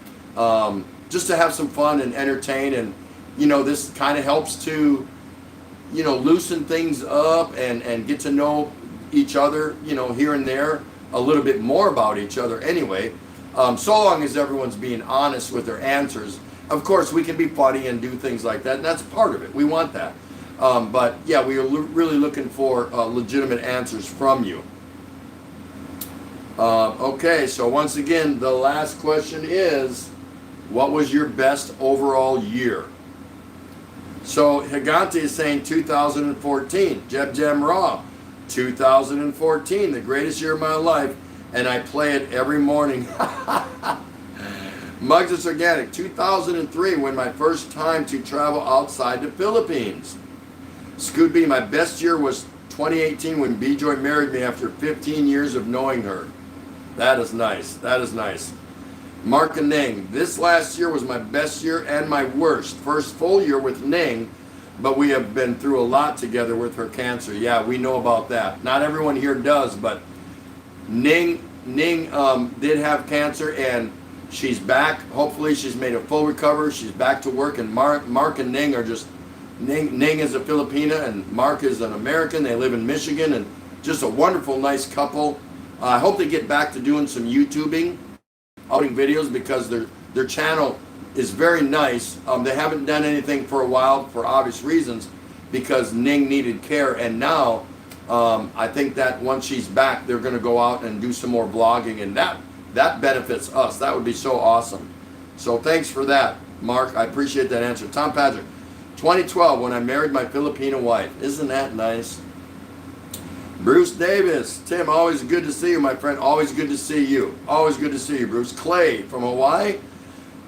[SPEAKER 1] just to have some fun and entertain, and this kind of helps to loosen things up and get to know each other, here and there a little bit more about each other anyway, so long as everyone's being honest with their answers. Of course, we can be funny and do things like that, and that's part of it. We want that. But yeah, we are really looking for legitimate answers from you. Okay, so once again, the last question is, what was your best overall year? So Higante is saying 2014. Jeb Jam Raw. 2014, the greatest year of my life, and I play it every morning. Muggs It's Organic, 2003, when my first time to travel outside the Philippines. Scoot B, my best year was 2018 when B-Joy married me after 15 years of knowing her. That is nice. That is nice. Mark and Ning, this last year was my best year and my worst. First full year with Ning, but we have been through a lot together with her cancer. Yeah, we know about that. Not everyone here does, but Ning did have cancer, and she's back. Hopefully she's made a full recovery. She's back to work, and Mark and Ning are just, Ning is a Filipina and Mark is an American. They live in Michigan, and just a wonderful, nice couple. I hope they get back to doing some YouTubing, uploading videos, because their channel is very nice. They haven't done anything for a while for obvious reasons, because Ning needed care, and now I think that once she's back, they're going to go out and do some more vlogging, and that benefits us. That would be so awesome. So thanks for that, Mark. I appreciate that answer. Tom Patrick, 2012, when I married my Filipino wife. Isn't that nice? Bruce Davis, Tim, always good to see you, my friend. Always good to see you. Always good to see you, Bruce. Clay from Hawaii,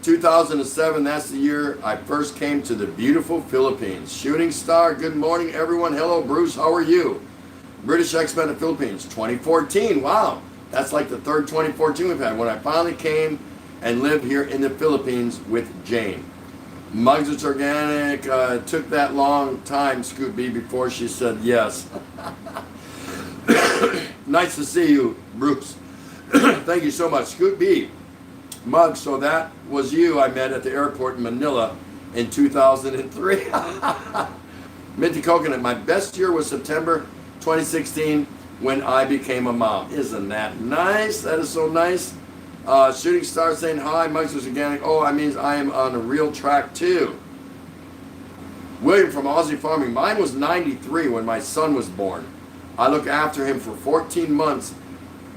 [SPEAKER 1] 2007, that's the year I first came to the beautiful Philippines. Shooting Star, good morning, everyone. Hello, Bruce, how are you? British Expat in the Philippines, 2014, wow. That's like the third 2014 we've had, when I finally came and lived here in the Philippines with Jane. Muggs It's Organic, took that long time, Scoot B, before she said yes. Nice to see you, Bruce. Thank you so much. Scoot B, Muggs, so that was you I met at the airport in Manila in 2003. Minty Coconut, my best year was September 2016 when I became a mom. Isn't that nice? That is so nice. Shooting Star saying, hi, Muggs It's Organic. Oh, I mean, I am on a real track too. William from Aussie Farming, mine was 93 when my son was born. I looked after him for 14 months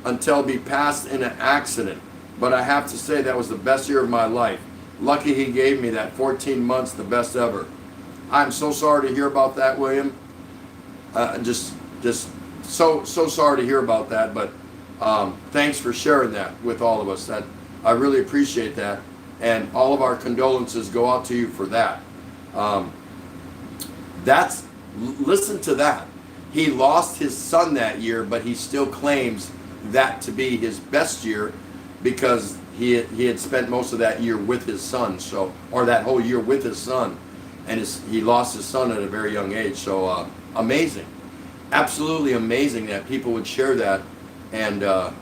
[SPEAKER 1] until he passed in an accident. But I have to say that was the best year of my life. Lucky he gave me that 14 months, the best ever. I'm so sorry to hear about that, William. Just so sorry to hear about that, but thanks for sharing that with all of us. That I really appreciate that, and all of our condolences go out to you for that. Listen to that. He lost his son that year, but he still claims that to be his best year, because he had spent most of that year with his son, or that whole year with his son, and he lost his son at a very young age. So amazing, absolutely amazing that people would share that, and I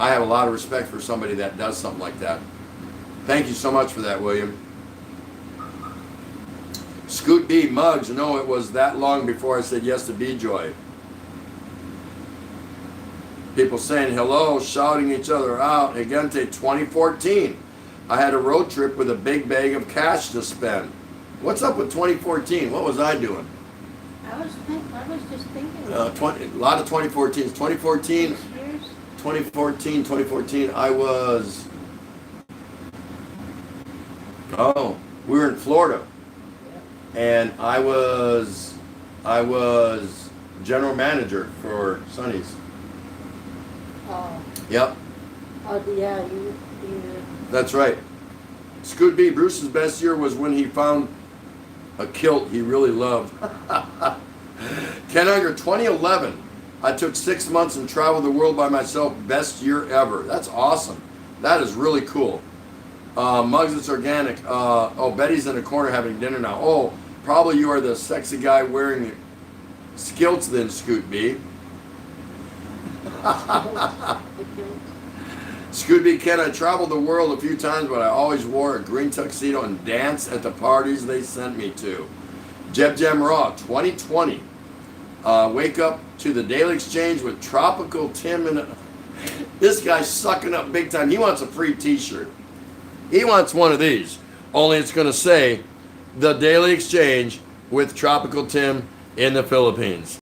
[SPEAKER 1] have a lot of respect for somebody that does something like that. Thank you so much for that, William. Scoot B, Muggs, no, it was that long before I said yes to B-Joy. People saying hello, shouting each other out. Again, 2014. I had a road trip with a big bag of cash to spend. What's up with 2014? What was I doing?
[SPEAKER 2] I was just thinking.
[SPEAKER 1] A lot of 2014s. 2014, 2014, I was, we were in Florida. And I was general manager for Sonny's.
[SPEAKER 2] Oh.
[SPEAKER 1] Yep.
[SPEAKER 2] Oh, yeah, you.
[SPEAKER 1] That's right. Scoot B, Bruce's best year was when he found a kilt he really loved. Ken Unger, 2011. I took 6 months and traveled the world by myself. Best year ever. That's awesome. That is really cool. Muggs It's Organic. Betty's in the corner having dinner now. Oh, probably you are the sexy guy wearing skilts then, Scoot B. Scoot B, Ken, I traveled the world a few times, but I always wore a green tuxedo and danced at the parties they sent me to. Jeb Jem Raw, 2020. Wake up to the Daily Exchange with Tropical Tim and this guy's sucking up big time. He wants a free t-shirt. He wants one of these, only it's going to say the Daily Exchange with Tropical Tim in the Philippines.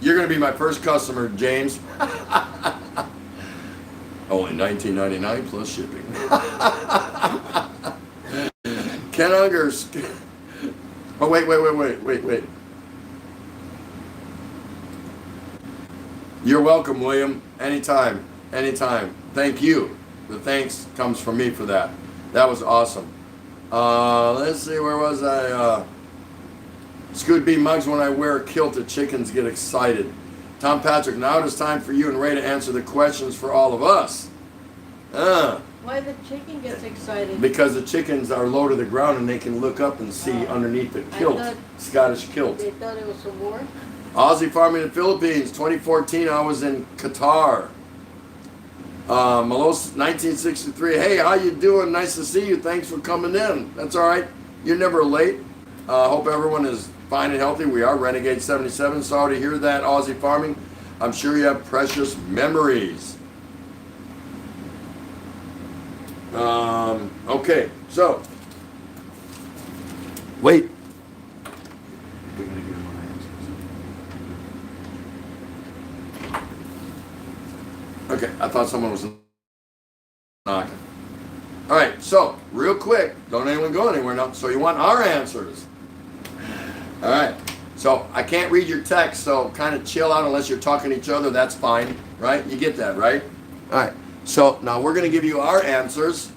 [SPEAKER 1] You're going to be my first customer, James. Only $19.99 plus shipping. Ken Ungers. Oh, wait. You're welcome, William. Anytime. Anytime. Thank you. The thanks comes from me for that. That was awesome. Let's see, where was I? Scoot B Mugs, when I wear a kilt, the chickens get excited. Tom Patrick, now it is time for you and Ray to answer the questions for all of us.
[SPEAKER 2] Why the chicken gets excited?
[SPEAKER 1] Because the chickens are low to the ground and they can look up and see underneath the kilt, Scottish kilt.
[SPEAKER 2] They thought it was a war?
[SPEAKER 1] Aussie farming in the Philippines, 2014, I was in Qatar. Malos, 1963, hey, how you doing? Nice to see you. Thanks for coming in. That's all right. You're never late. Hope everyone is fine and healthy. We are Renegade 77. Sorry to hear that, Aussie farming. I'm sure you have precious memories. Okay, so wait. We're gonna give more answers. Okay, I thought someone was knocking. All right, so real quick, don't anyone go anywhere now. So you want our answers? All right. So I can't read your text, so kind of chill out unless you're talking to each other. That's fine, right? You get that, right? All right. So now we're going to give you our answers,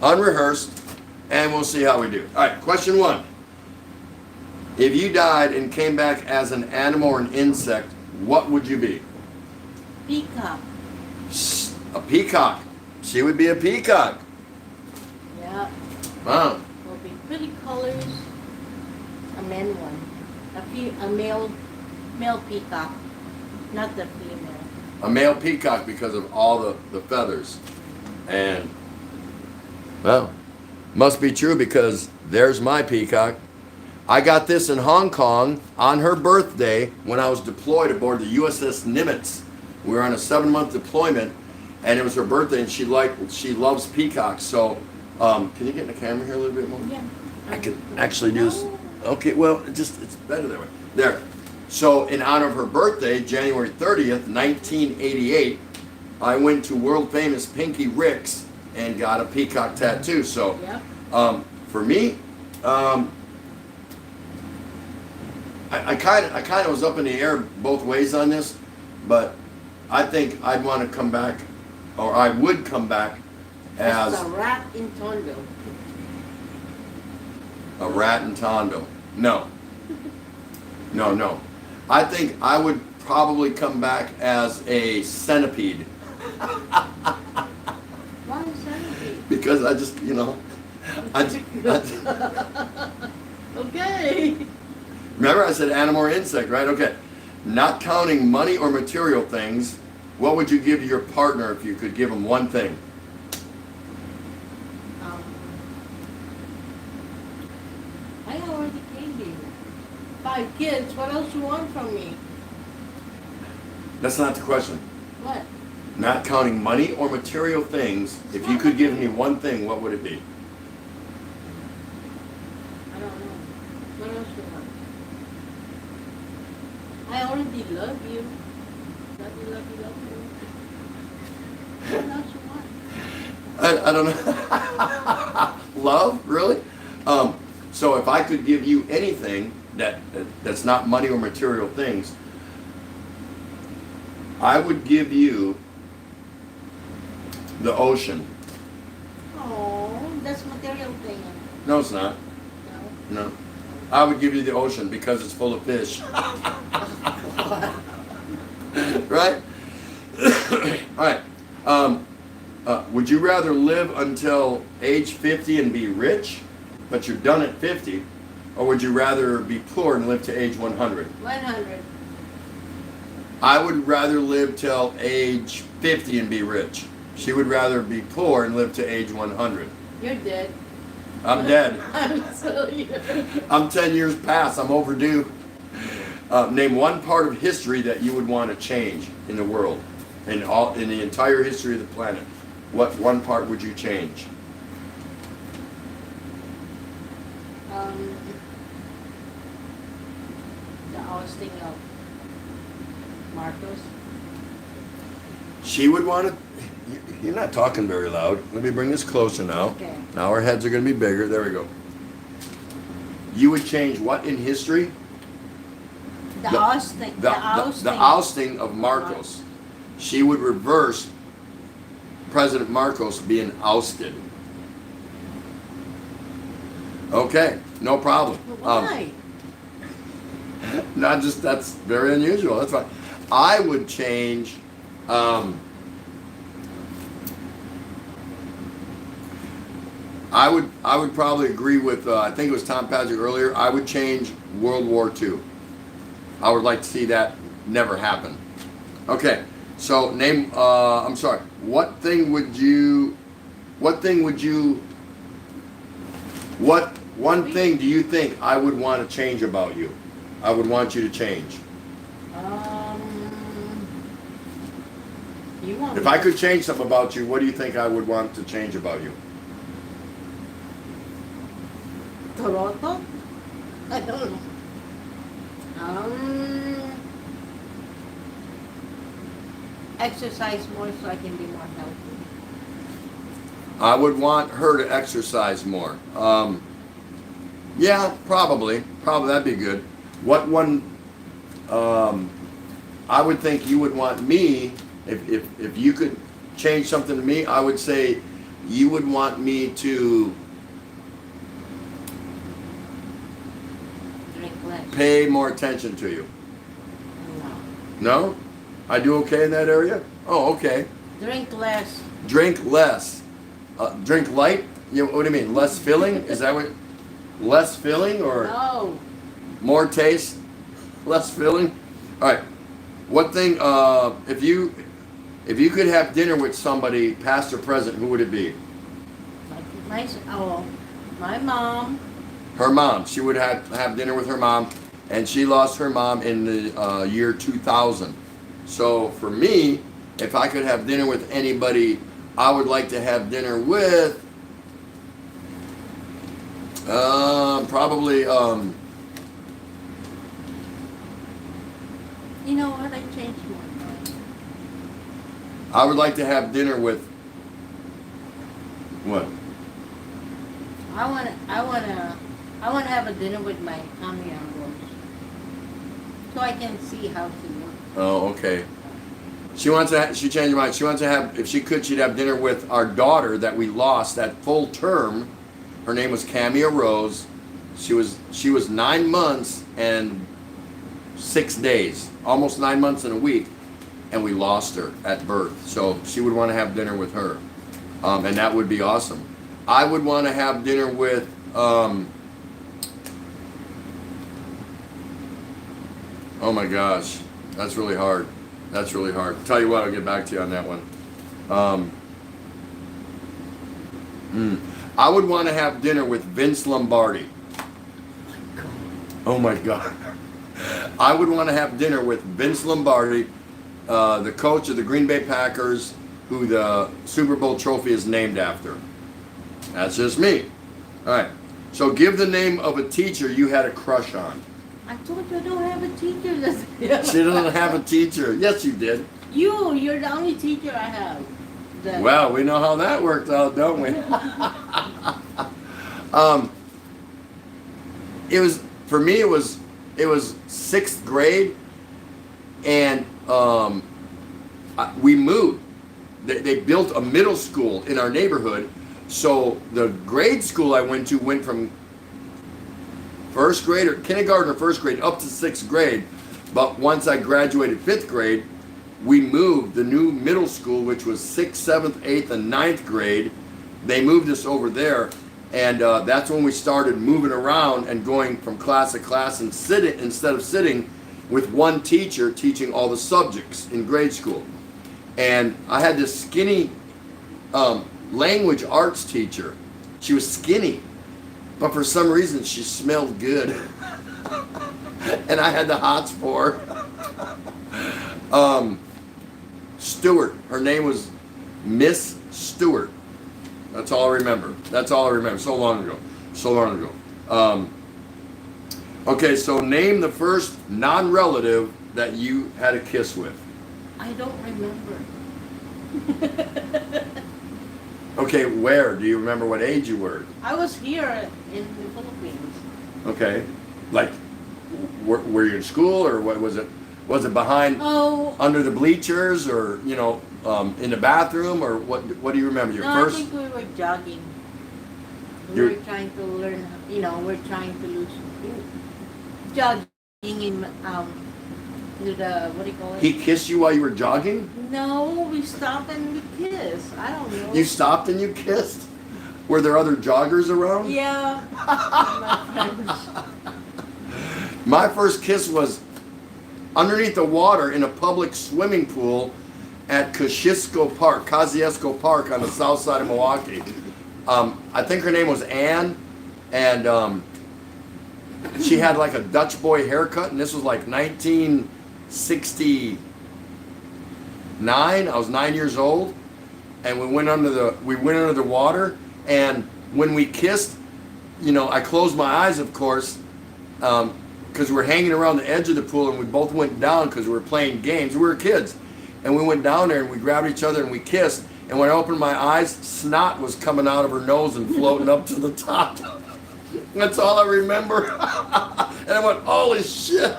[SPEAKER 1] unrehearsed, and we'll see how we do. All right. Question 1. If you died and came back as an animal or an insect, what would you be?
[SPEAKER 2] Peacock.
[SPEAKER 1] A peacock. She would be a peacock.
[SPEAKER 2] Yeah.
[SPEAKER 1] Wow.
[SPEAKER 2] Will be pretty colors. A man one. A male peacock, not the female.
[SPEAKER 1] A male peacock because of all the feathers. And, well, must be true because there's my peacock. I got this in Hong Kong on her birthday when I was deployed aboard the USS Nimitz. We were on a 7-month deployment, and it was her birthday, and she loves peacocks. So, can you get in the camera here a little bit more?
[SPEAKER 2] Yeah.
[SPEAKER 1] I could actually do this. Okay, well, it's better that way. There. So, in honor of her birthday, January 30th, 1988, I went to world famous Pinky Rick's and got a peacock tattoo. So,
[SPEAKER 2] Yep.
[SPEAKER 1] For me, I kind of was up in the air both ways on this, but I think I'd want to come back, or I would come back as
[SPEAKER 2] a rat in Tondo.
[SPEAKER 1] a rat in Tondo. No. No. I think I would probably come back as a centipede.
[SPEAKER 2] Why centipede?
[SPEAKER 1] Because I just,
[SPEAKER 2] Okay.
[SPEAKER 1] remember I said animal or insect, right? Okay. Not counting money or material things, what would you give your partner if you could give him one thing?
[SPEAKER 2] I already gave you 5 kids. What else you want from me?
[SPEAKER 1] That's not the question.
[SPEAKER 2] What?
[SPEAKER 1] Not counting money or material things, if you could give me one thing, what would it be?
[SPEAKER 2] I don't know. What else you want? I already love you. Love you. What else you want?
[SPEAKER 1] I don't know. Love? Really? So if I could give you anything that's not money or material things, I would give you the ocean.
[SPEAKER 2] Oh, that's material thing.
[SPEAKER 1] No, it's not.
[SPEAKER 2] No.
[SPEAKER 1] No. I would give you the ocean because it's full of fish. Right? All right. Would you rather live until age 50 and be rich, but you're done at 50, or would you rather be poor and live to age 100?
[SPEAKER 2] 100.
[SPEAKER 1] I would rather live till age 50 and be rich. She would rather be poor and live to age 100.
[SPEAKER 2] You're dead.
[SPEAKER 1] I'm dead.
[SPEAKER 2] I'm sorry.
[SPEAKER 1] I'm 10 years past. I'm overdue. Name one part of history that you would want to change in the world, in the entire history of the planet. What one part would you change?
[SPEAKER 2] The ousting of Marcos.
[SPEAKER 1] She would want to. You're not talking very loud. Let me bring this closer now.
[SPEAKER 2] Okay.
[SPEAKER 1] Now our heads are going to be bigger. There we go. You would change what in history?
[SPEAKER 2] The ousting.
[SPEAKER 1] The ousting of Marcos. She would reverse President Marcos being ousted. Okay, no problem.
[SPEAKER 2] Why?
[SPEAKER 1] Not just, that's very unusual. That's fine. I would change. I would probably agree with. I think it was Tom Patrick earlier. I would change World War II. I would like to see that never happen. Okay, so name. I'm sorry. What one thing do you think I would want to change about you? I would want you to change.
[SPEAKER 2] You want
[SPEAKER 1] If I could change something about you, what do you think I would want to change about you?
[SPEAKER 2] Toronto? I don't know. Exercise more so I can be more healthy.
[SPEAKER 1] I would want her to exercise more. Yeah, probably. Probably that'd be good. What one? I would think you would want me, if you could change something to me, I would say you would want me to
[SPEAKER 2] Drink less.
[SPEAKER 1] pay more attention to you.
[SPEAKER 2] No.
[SPEAKER 1] No? I do okay in that area? Oh, okay.
[SPEAKER 2] Drink less.
[SPEAKER 1] Drink less. Drink light? You know, what do you mean? Less filling? Is that what? Less filling or
[SPEAKER 2] No.
[SPEAKER 1] more taste? Less filling? All right. What thing? If you could have dinner with somebody, past or present, who would it be?
[SPEAKER 2] My mom.
[SPEAKER 1] Her mom. She would have dinner with her mom, and she lost her mom in the year 2000. So for me, if I could have dinner with anybody, I would like to have dinner with probably
[SPEAKER 2] You know what? I changed mine.
[SPEAKER 1] I would like to have dinner with what?
[SPEAKER 2] I wanna have a dinner with my Camilla Rose, so I can see how she works.
[SPEAKER 1] Oh, okay. She changed her mind. She wants to have, if she could, she'd have dinner with our daughter that we lost that full term. Her name was Camilla Rose. She was 9 months and 6 days, almost 9 months and a week, and we lost her at birth. So she would want to have dinner with her, and that would be awesome. I would want to have dinner with. Oh my gosh, that's really hard. That's really hard. Tell you what, I'll get back to you on that one. I would want to have dinner with Vince Lombardi. Oh my God. I would want to have dinner with Vince Lombardi, the coach of the Green Bay Packers, who the Super Bowl trophy is named after. That's just me. All right. So give the name of a teacher you had a crush on.
[SPEAKER 2] I told you I don't have a teacher.
[SPEAKER 1] She doesn't have a teacher. Yes, you did.
[SPEAKER 2] You're the only teacher I have.
[SPEAKER 1] Well, we know how that worked out, don't we? It was, for me, it was 6th grade, and we moved. They built a middle school in our neighborhood, so the grade school I went to went from kindergarten or first grade up to 6th grade. But once I graduated 5th grade, we moved the new middle school, which was 6th, 7th, 8th, and 9th grade. They moved us over there, and that's when we started moving around and going from class to class and sitting instead of sitting with one teacher teaching all the subjects in grade school. And I had this skinny language arts teacher. She was skinny, but for some reason she smelled good. And I had the hots for her. Stewart. Her name was Miss Stewart. That's all I remember. So long ago. Okay, so name the first non-relative that you had a kiss with.
[SPEAKER 2] I don't remember.
[SPEAKER 1] Okay, where? Do you remember what age you were?
[SPEAKER 2] I was here in the Philippines.
[SPEAKER 1] Okay. Like, were you in school, or what was it? Was it behind
[SPEAKER 2] Oh,
[SPEAKER 1] under the bleachers, or in the bathroom, or what? What do you remember? Your
[SPEAKER 2] no,
[SPEAKER 1] first?
[SPEAKER 2] I think we were jogging. We
[SPEAKER 1] You're-
[SPEAKER 2] were trying to learn, we're trying to lose jogging in what do you call it?
[SPEAKER 1] He kissed you while you were jogging?
[SPEAKER 2] No, we stopped and we kissed. I don't know.
[SPEAKER 1] You stopped and you kissed? Were there other joggers around?
[SPEAKER 2] Yeah. My friends.
[SPEAKER 1] My first kiss was underneath the water in a public swimming pool at Kosciuszko Park, Kosciuszko Park on the south side of Milwaukee. I think her name was Ann, and she had like a Dutch boy haircut, and this was like 1969. I was 9 years old, and we went under the water, and when we kissed, I closed my eyes, of course, because we were hanging around the edge of the pool, and we both went down because we were playing games. We were kids, and we went down there and we grabbed each other and we kissed. And when I opened my eyes, snot was coming out of her nose and floating up to the top. That's all I remember. And I went, holy shit.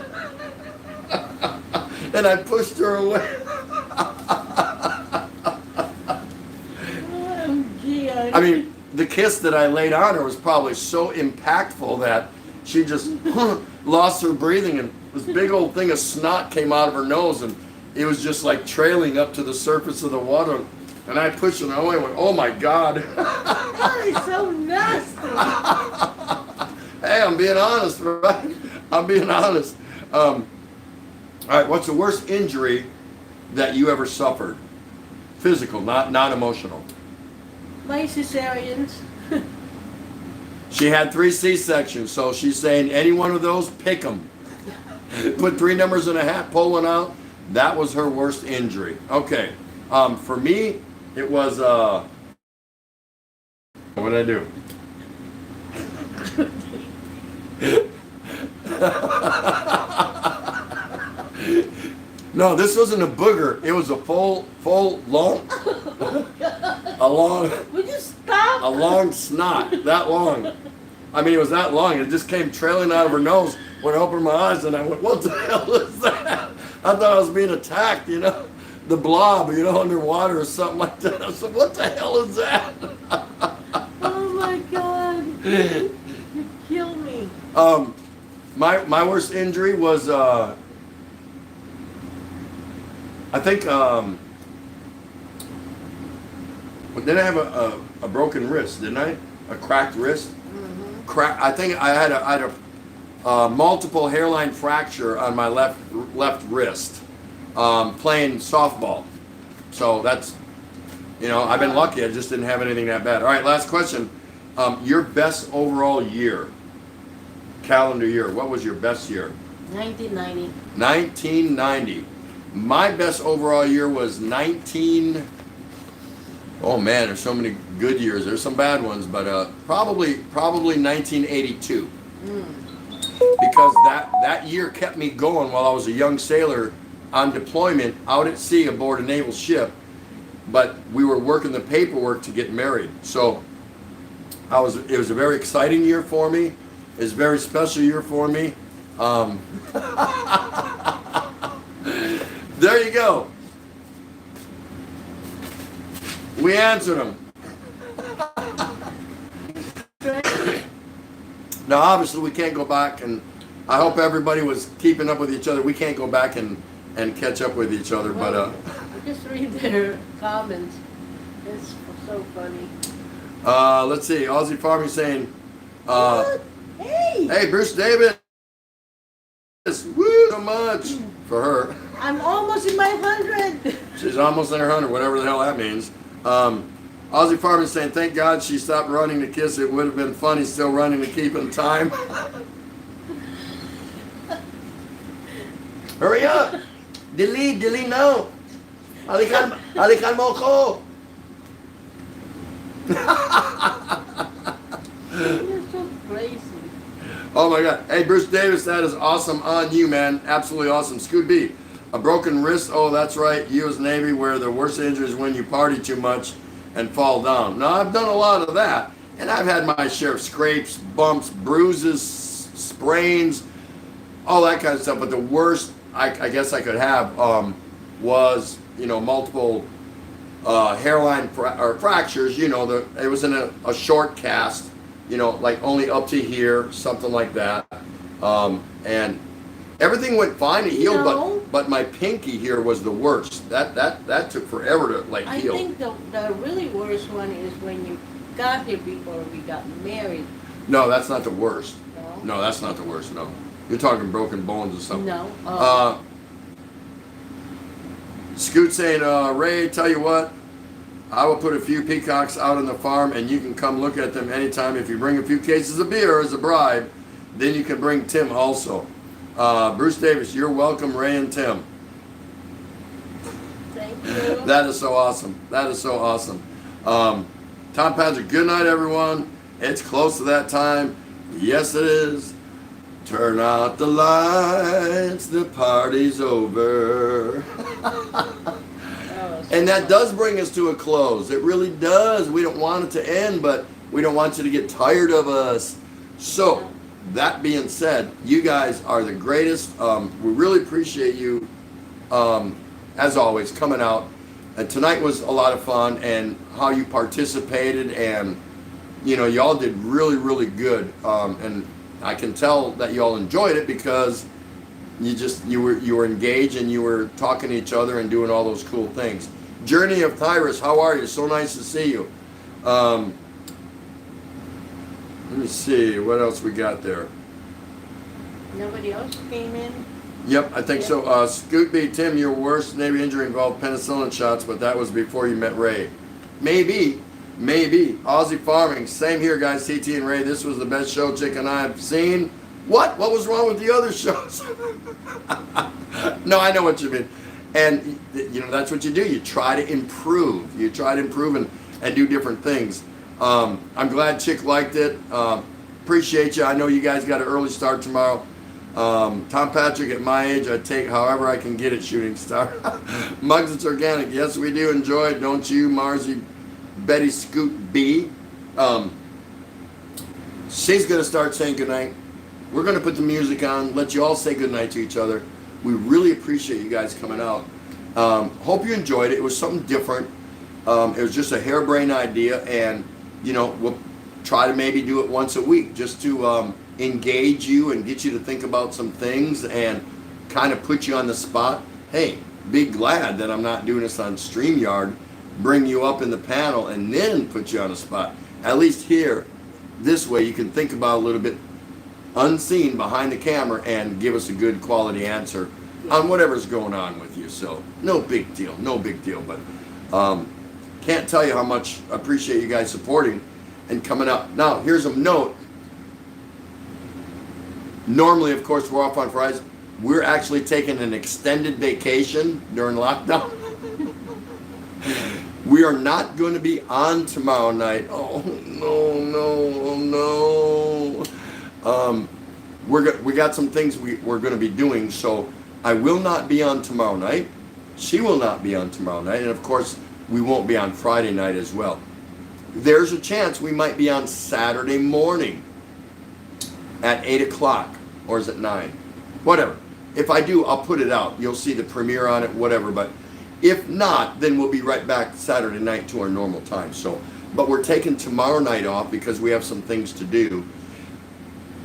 [SPEAKER 1] And I pushed her away.
[SPEAKER 2] OMG,
[SPEAKER 1] I mean, the kiss that I laid on her was probably so impactful that she just lost her breathing, and this big old thing of snot came out of her nose, and it was just like trailing up to the surface of the water. And I pushed her away and went, oh my God.
[SPEAKER 2] that is so nasty.
[SPEAKER 1] Hey, I'm being honest, right? I'm being honest. All right, what's the worst injury that you ever suffered? Physical, not emotional.
[SPEAKER 2] My cesareans.
[SPEAKER 1] She had 3 C-sections, so she's saying any one of those, pick them. Put 3 numbers in a hat, pull one out. That was her worst injury. Okay, for me, it was, what did I do? No, this wasn't a booger. It was a full long,
[SPEAKER 2] Would you stop?
[SPEAKER 1] a long snot, that long. I mean, it was that long. It just came trailing out of her nose when I opened my eyes, and I went, what the hell is that? I thought I was being attacked, the blob, underwater or something like that. I said, what the hell is that?
[SPEAKER 2] Oh my God. You kill me.
[SPEAKER 1] My worst injury was, I think, did I have a broken wrist, didn't I? A cracked wrist? I think I had a multiple hairline fracture on my left wrist, playing softball. So that's, I've been lucky. I just didn't have anything that bad. All right, last question. Your best overall year, calendar year. What was your best year?
[SPEAKER 2] 1990.
[SPEAKER 1] 1990. My best overall year was Oh man, there's so many good years. There's some bad ones, but probably 1982. Because that year kept me going while I was a young sailor on deployment out at sea aboard a naval ship. But we were working the paperwork to get married. So it was a very exciting year for me. It was a very special year for me. There you go. We answered them. Now, obviously, we can't go back, and I hope everybody was keeping up with each other. We can't go back and catch up with each other,
[SPEAKER 2] Well, just read their comments. It's so funny.
[SPEAKER 1] Let's see. Aussie Farming saying,
[SPEAKER 2] What? Hey!
[SPEAKER 1] hey, Bruce Davis, woo, so much for her.
[SPEAKER 2] I'm almost in my 100.
[SPEAKER 1] She's almost in her 100, whatever the hell that means. Aussie Farming saying, thank God she stopped running to kiss. It would have been funny still running to keep in time. Hurry up! Delete now! Alikan mo ko!
[SPEAKER 2] You're so crazy.
[SPEAKER 1] Oh my God. Hey, Bruce Davis, that is awesome on you, man. Absolutely awesome. Scoot B, a broken wrist. Oh, that's right. U.S. Navy, where the worst injury is when you party too much and fall down. Now, I've done a lot of that, and I've had my share of scrapes, bumps, bruises, sprains, all that kind of stuff. But the worst I guess I could have was, you know, multiple hairline fractures. You know, it was in a short cast, you know, like only up to here, something like that. And everything went fine, it healed,
[SPEAKER 2] No.
[SPEAKER 1] but my pinky here was the worst. That took forever to like
[SPEAKER 2] I
[SPEAKER 1] heal.
[SPEAKER 2] think the really worst one is when you got here before we got married.
[SPEAKER 1] No, that's not the worst.
[SPEAKER 2] No?
[SPEAKER 1] No, that's not the worst. No, you're talking broken bones or something.
[SPEAKER 2] No.
[SPEAKER 1] Scoot saying, Ray, tell you what, I will put a few peacocks out on the farm and you can come look at them anytime. If you bring a few cases of beer as a bribe, then you can bring Tim also. Bruce Davis, you're welcome, Ray and Tim.
[SPEAKER 2] Thank you.
[SPEAKER 1] That is so awesome. That is so awesome. Tom Patrick, good night, everyone. It's close to that time. Yes, it is. Turn out the lights, the party's over. And that does bring us to a close. It really does. We don't want it to end, but we don't want you to get tired of us. So, that being said, you guys are the greatest. We really appreciate you, as always, coming out. And tonight was a lot of fun, and how you participated, and you know, y'all did really, really good. And I can tell that y'all enjoyed it because you were engaged and you were talking to each other and doing all those cool things. Journey of Tyrus, how are you? So nice to see you. Let me see what else we got there.
[SPEAKER 2] Nobody else came in?
[SPEAKER 1] Yep, I think so. Scoot B, Tim, your worst Navy injury involved penicillin shots, but that was before you met Ray. Maybe. Aussie Farming, same here, guys. TT and Ray, this was the best show Chick and I have seen. What was wrong with the other shows? No, I know what you mean. And, you know, that's what you do. You try to improve. And do different things. I'm glad Chick liked it. Appreciate you. I know you guys got an early start tomorrow. Tom Patrick, at my age, I take however I can get it, Shooting Star. Mugs, it's organic. Yes, we do enjoy it. Don't you, Marzi, Betty Scoot B? She's going to start saying goodnight. We're going to put the music on, let you all say goodnight to each other. We really appreciate you guys coming out. Hope you enjoyed it. It was something different. It was just a harebrained idea, and, you know, we'll try to maybe do it once a week just to engage you and get you to think about some things and kind of put you on the spot. Hey, be glad that I'm not doing this on StreamYard, bring you up in the panel and then put you on the spot. At least here, this way you can think about a little bit unseen behind the camera and give us a good quality answer on whatever's going on with you. So no big deal, but can't tell you how much I appreciate you guys supporting and coming out. Now, here's a note. Normally, of course, we're off on Fridays. We're actually taking an extended vacation during lockdown. We are not going to be on tomorrow night. Oh, no. We got some things we're going to be doing, so I will not be on tomorrow night. She will not be on tomorrow night, and of course, we won't be on Friday night as well. There's a chance we might be on Saturday morning at 8 o'clock, or is it 9? Whatever. If I do, I'll put it out. You'll see the premiere on it, whatever. But if not, then we'll be right back Saturday night to our normal time. So, but we're taking tomorrow night off because we have some things to do.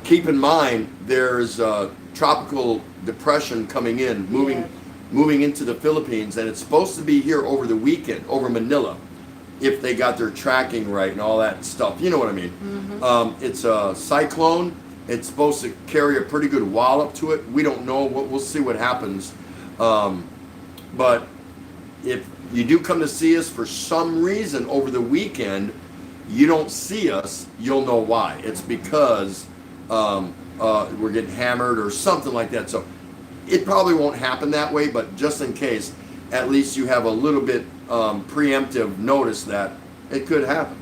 [SPEAKER 1] Keep in mind, there's a tropical depression coming in, moving into the Philippines, and it's supposed to be here over the weekend, over Manila, if they got their tracking right and all that stuff. You know what I mean? Mm-hmm. It's a cyclone. It's supposed to carry a pretty good wallop to it. We don't know. We'll see what happens. But if you do come to see us for some reason over the weekend, you don't see us, you'll know why. It's because we're getting hammered or something like that. So it probably won't happen that way, but just in case, at least you have a little bit preemptive notice that it could happen.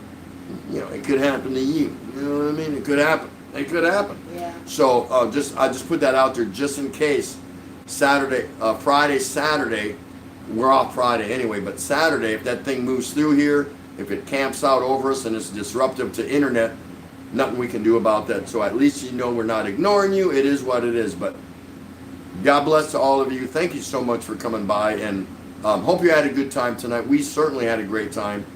[SPEAKER 1] You know, it could happen to you. You know what I mean? It could happen.
[SPEAKER 2] Yeah.
[SPEAKER 1] So I just put that out there just in case. Friday, Saturday, we're off Friday anyway, but Saturday, if that thing moves through here, if it camps out over us and it's disruptive to internet, nothing we can do about that. So at least you know we're not ignoring you. It is what it is. But God bless to all of you. Thank you so much for coming by, and hope you had a good time tonight. We certainly had a great time,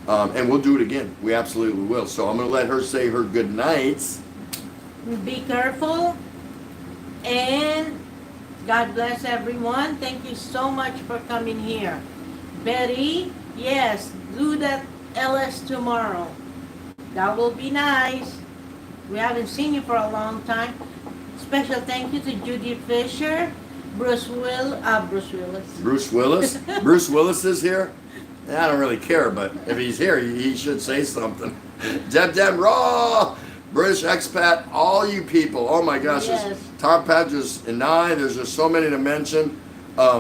[SPEAKER 1] and we'll do it again. We absolutely will. So I'm going to let her say her good nights.
[SPEAKER 2] Be careful, and God bless everyone. Thank you so much for coming here. Betty, yes, do that LS tomorrow. That will be nice. We haven't seen you for a long time. Special thank you to Judy Fisher, Bruce Willis.
[SPEAKER 1] Bruce Willis? Bruce Willis is here? I don't really care, but if he's here, he should say something. Deb Raw, British expat, all you people. Oh my gosh,
[SPEAKER 2] Yes.
[SPEAKER 1] there's Tom Padgett and I, there's just so many to mention.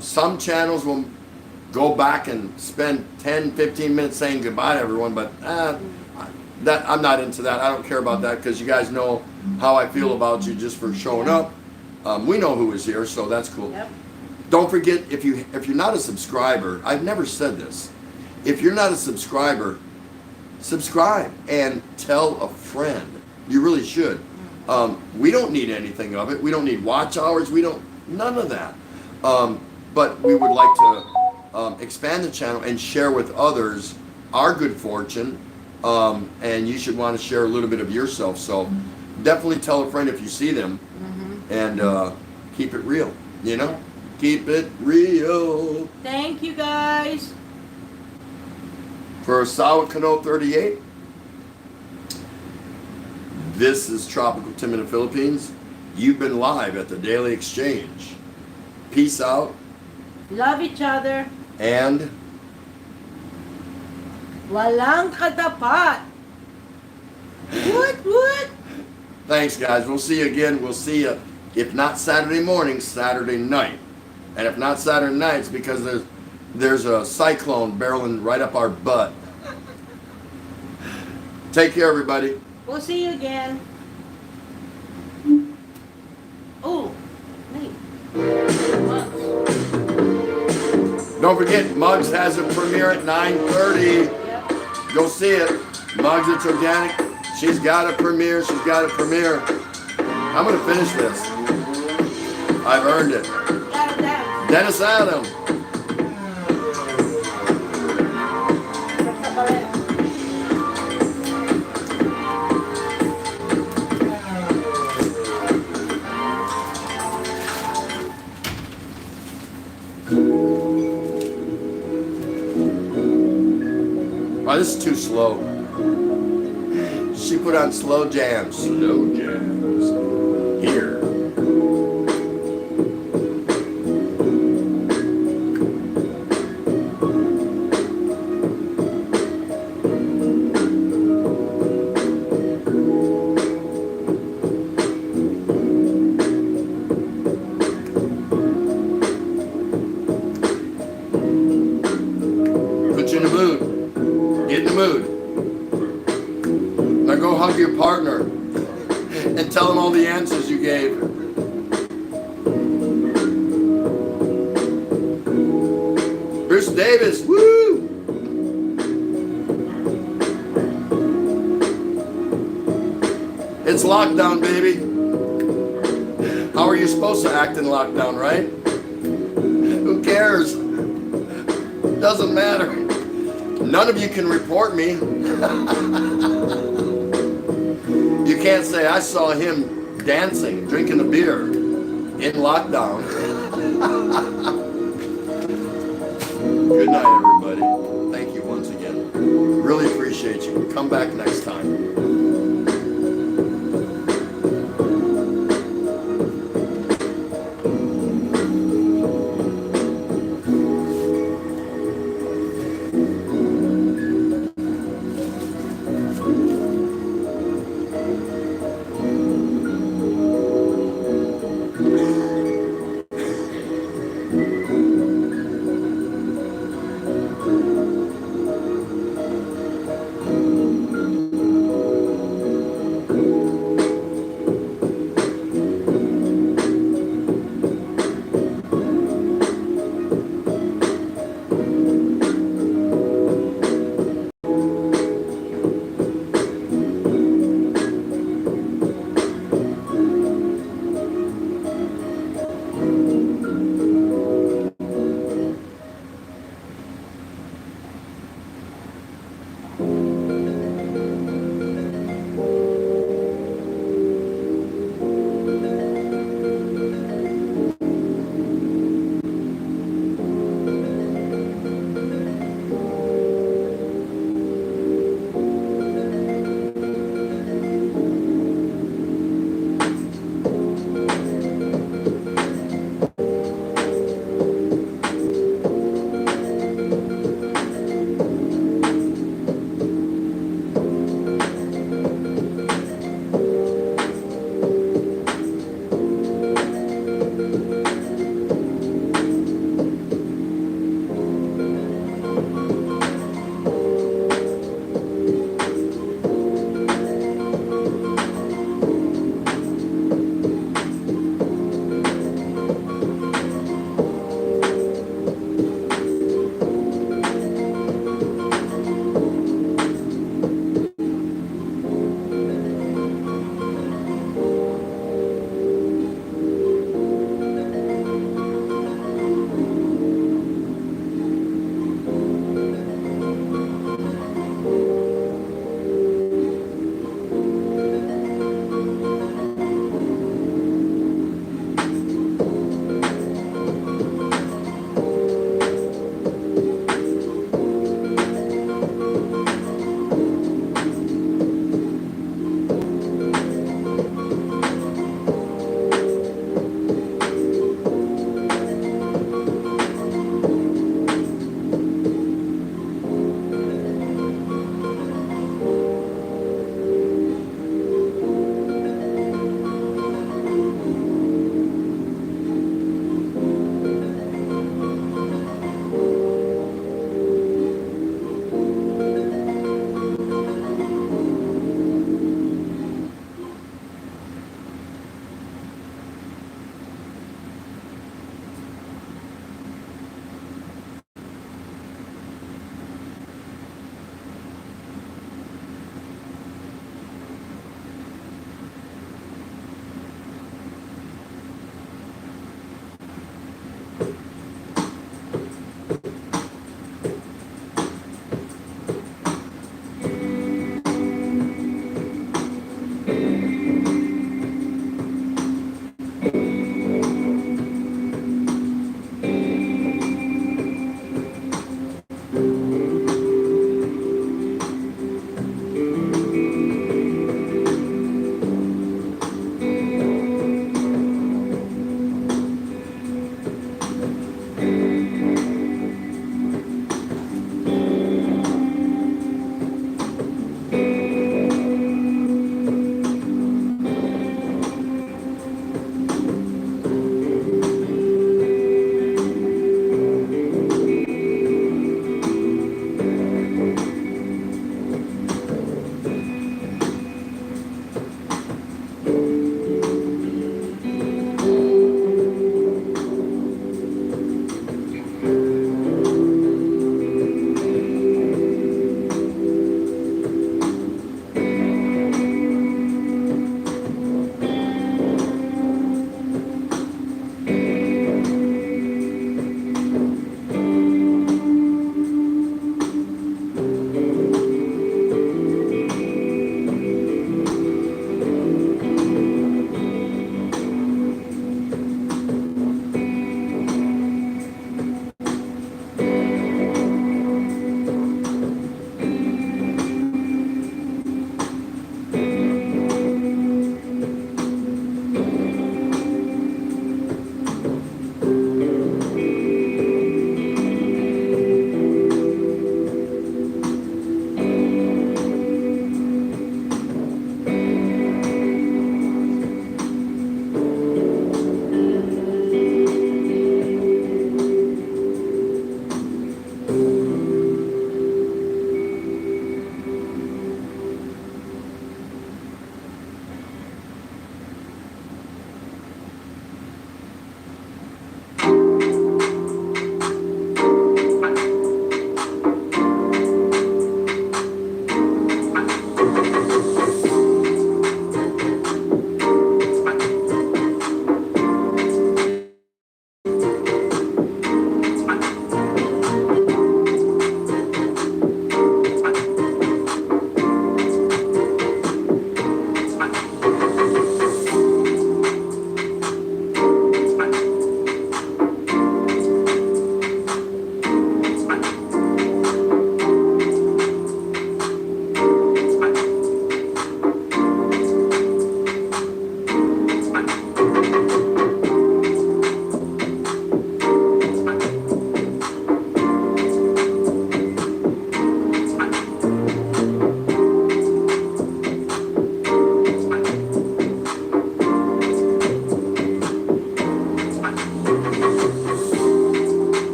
[SPEAKER 1] Some channels will go back and spend 10, 15 minutes saying goodbye to everyone, but that I'm not into that. I don't care about that because you guys know how I feel about you just for showing up. We know who is here, so that's cool.
[SPEAKER 2] Yep.
[SPEAKER 1] Don't forget, if you're not a subscriber, I've never said this. If you're not a subscriber, subscribe and tell a friend. You really should. We don't need anything of it. We don't need watch hours. None of that. But we would like to expand the channel and share with others our good fortune. And you should want to share a little bit of yourself. So definitely tell a friend if you see them, and keep it real. You know, keep it real.
[SPEAKER 2] Thank you guys.
[SPEAKER 1] For Sawa Kano 38, this is Tropical Tim in the Philippines. You've been live at the Daily Exchange. Peace out.
[SPEAKER 2] Love each other.
[SPEAKER 1] And
[SPEAKER 2] Walang katapat. What?
[SPEAKER 1] thanks, guys. We'll see you again. We'll see you, if not Saturday morning, Saturday night. And if not Saturday night, it's because there's a cyclone barreling right up our butt. Take care, everybody.
[SPEAKER 2] We'll see you again. Oh, wait.
[SPEAKER 1] Don't forget, Muggs has a premiere at 9:30.
[SPEAKER 2] Yep.
[SPEAKER 1] Go see it. Muggs, it's organic. She's got a premiere. I'm going to finish this. I've earned it. Dennis Adam. Oh, this is too slow. She put on slow jams. Slow jams. Here. Put you in the mood. Get in the mood. Now go hug your partner and tell them all the answers you gave. Bruce Davis, woo! It's lockdown, baby. How are you supposed to act in lockdown, right? Who cares? Doesn't matter. None of you can report me. You can't say, I saw him dancing, drinking a beer in lockdown. Good night, everybody. Thank you once again. Really appreciate you. Come back next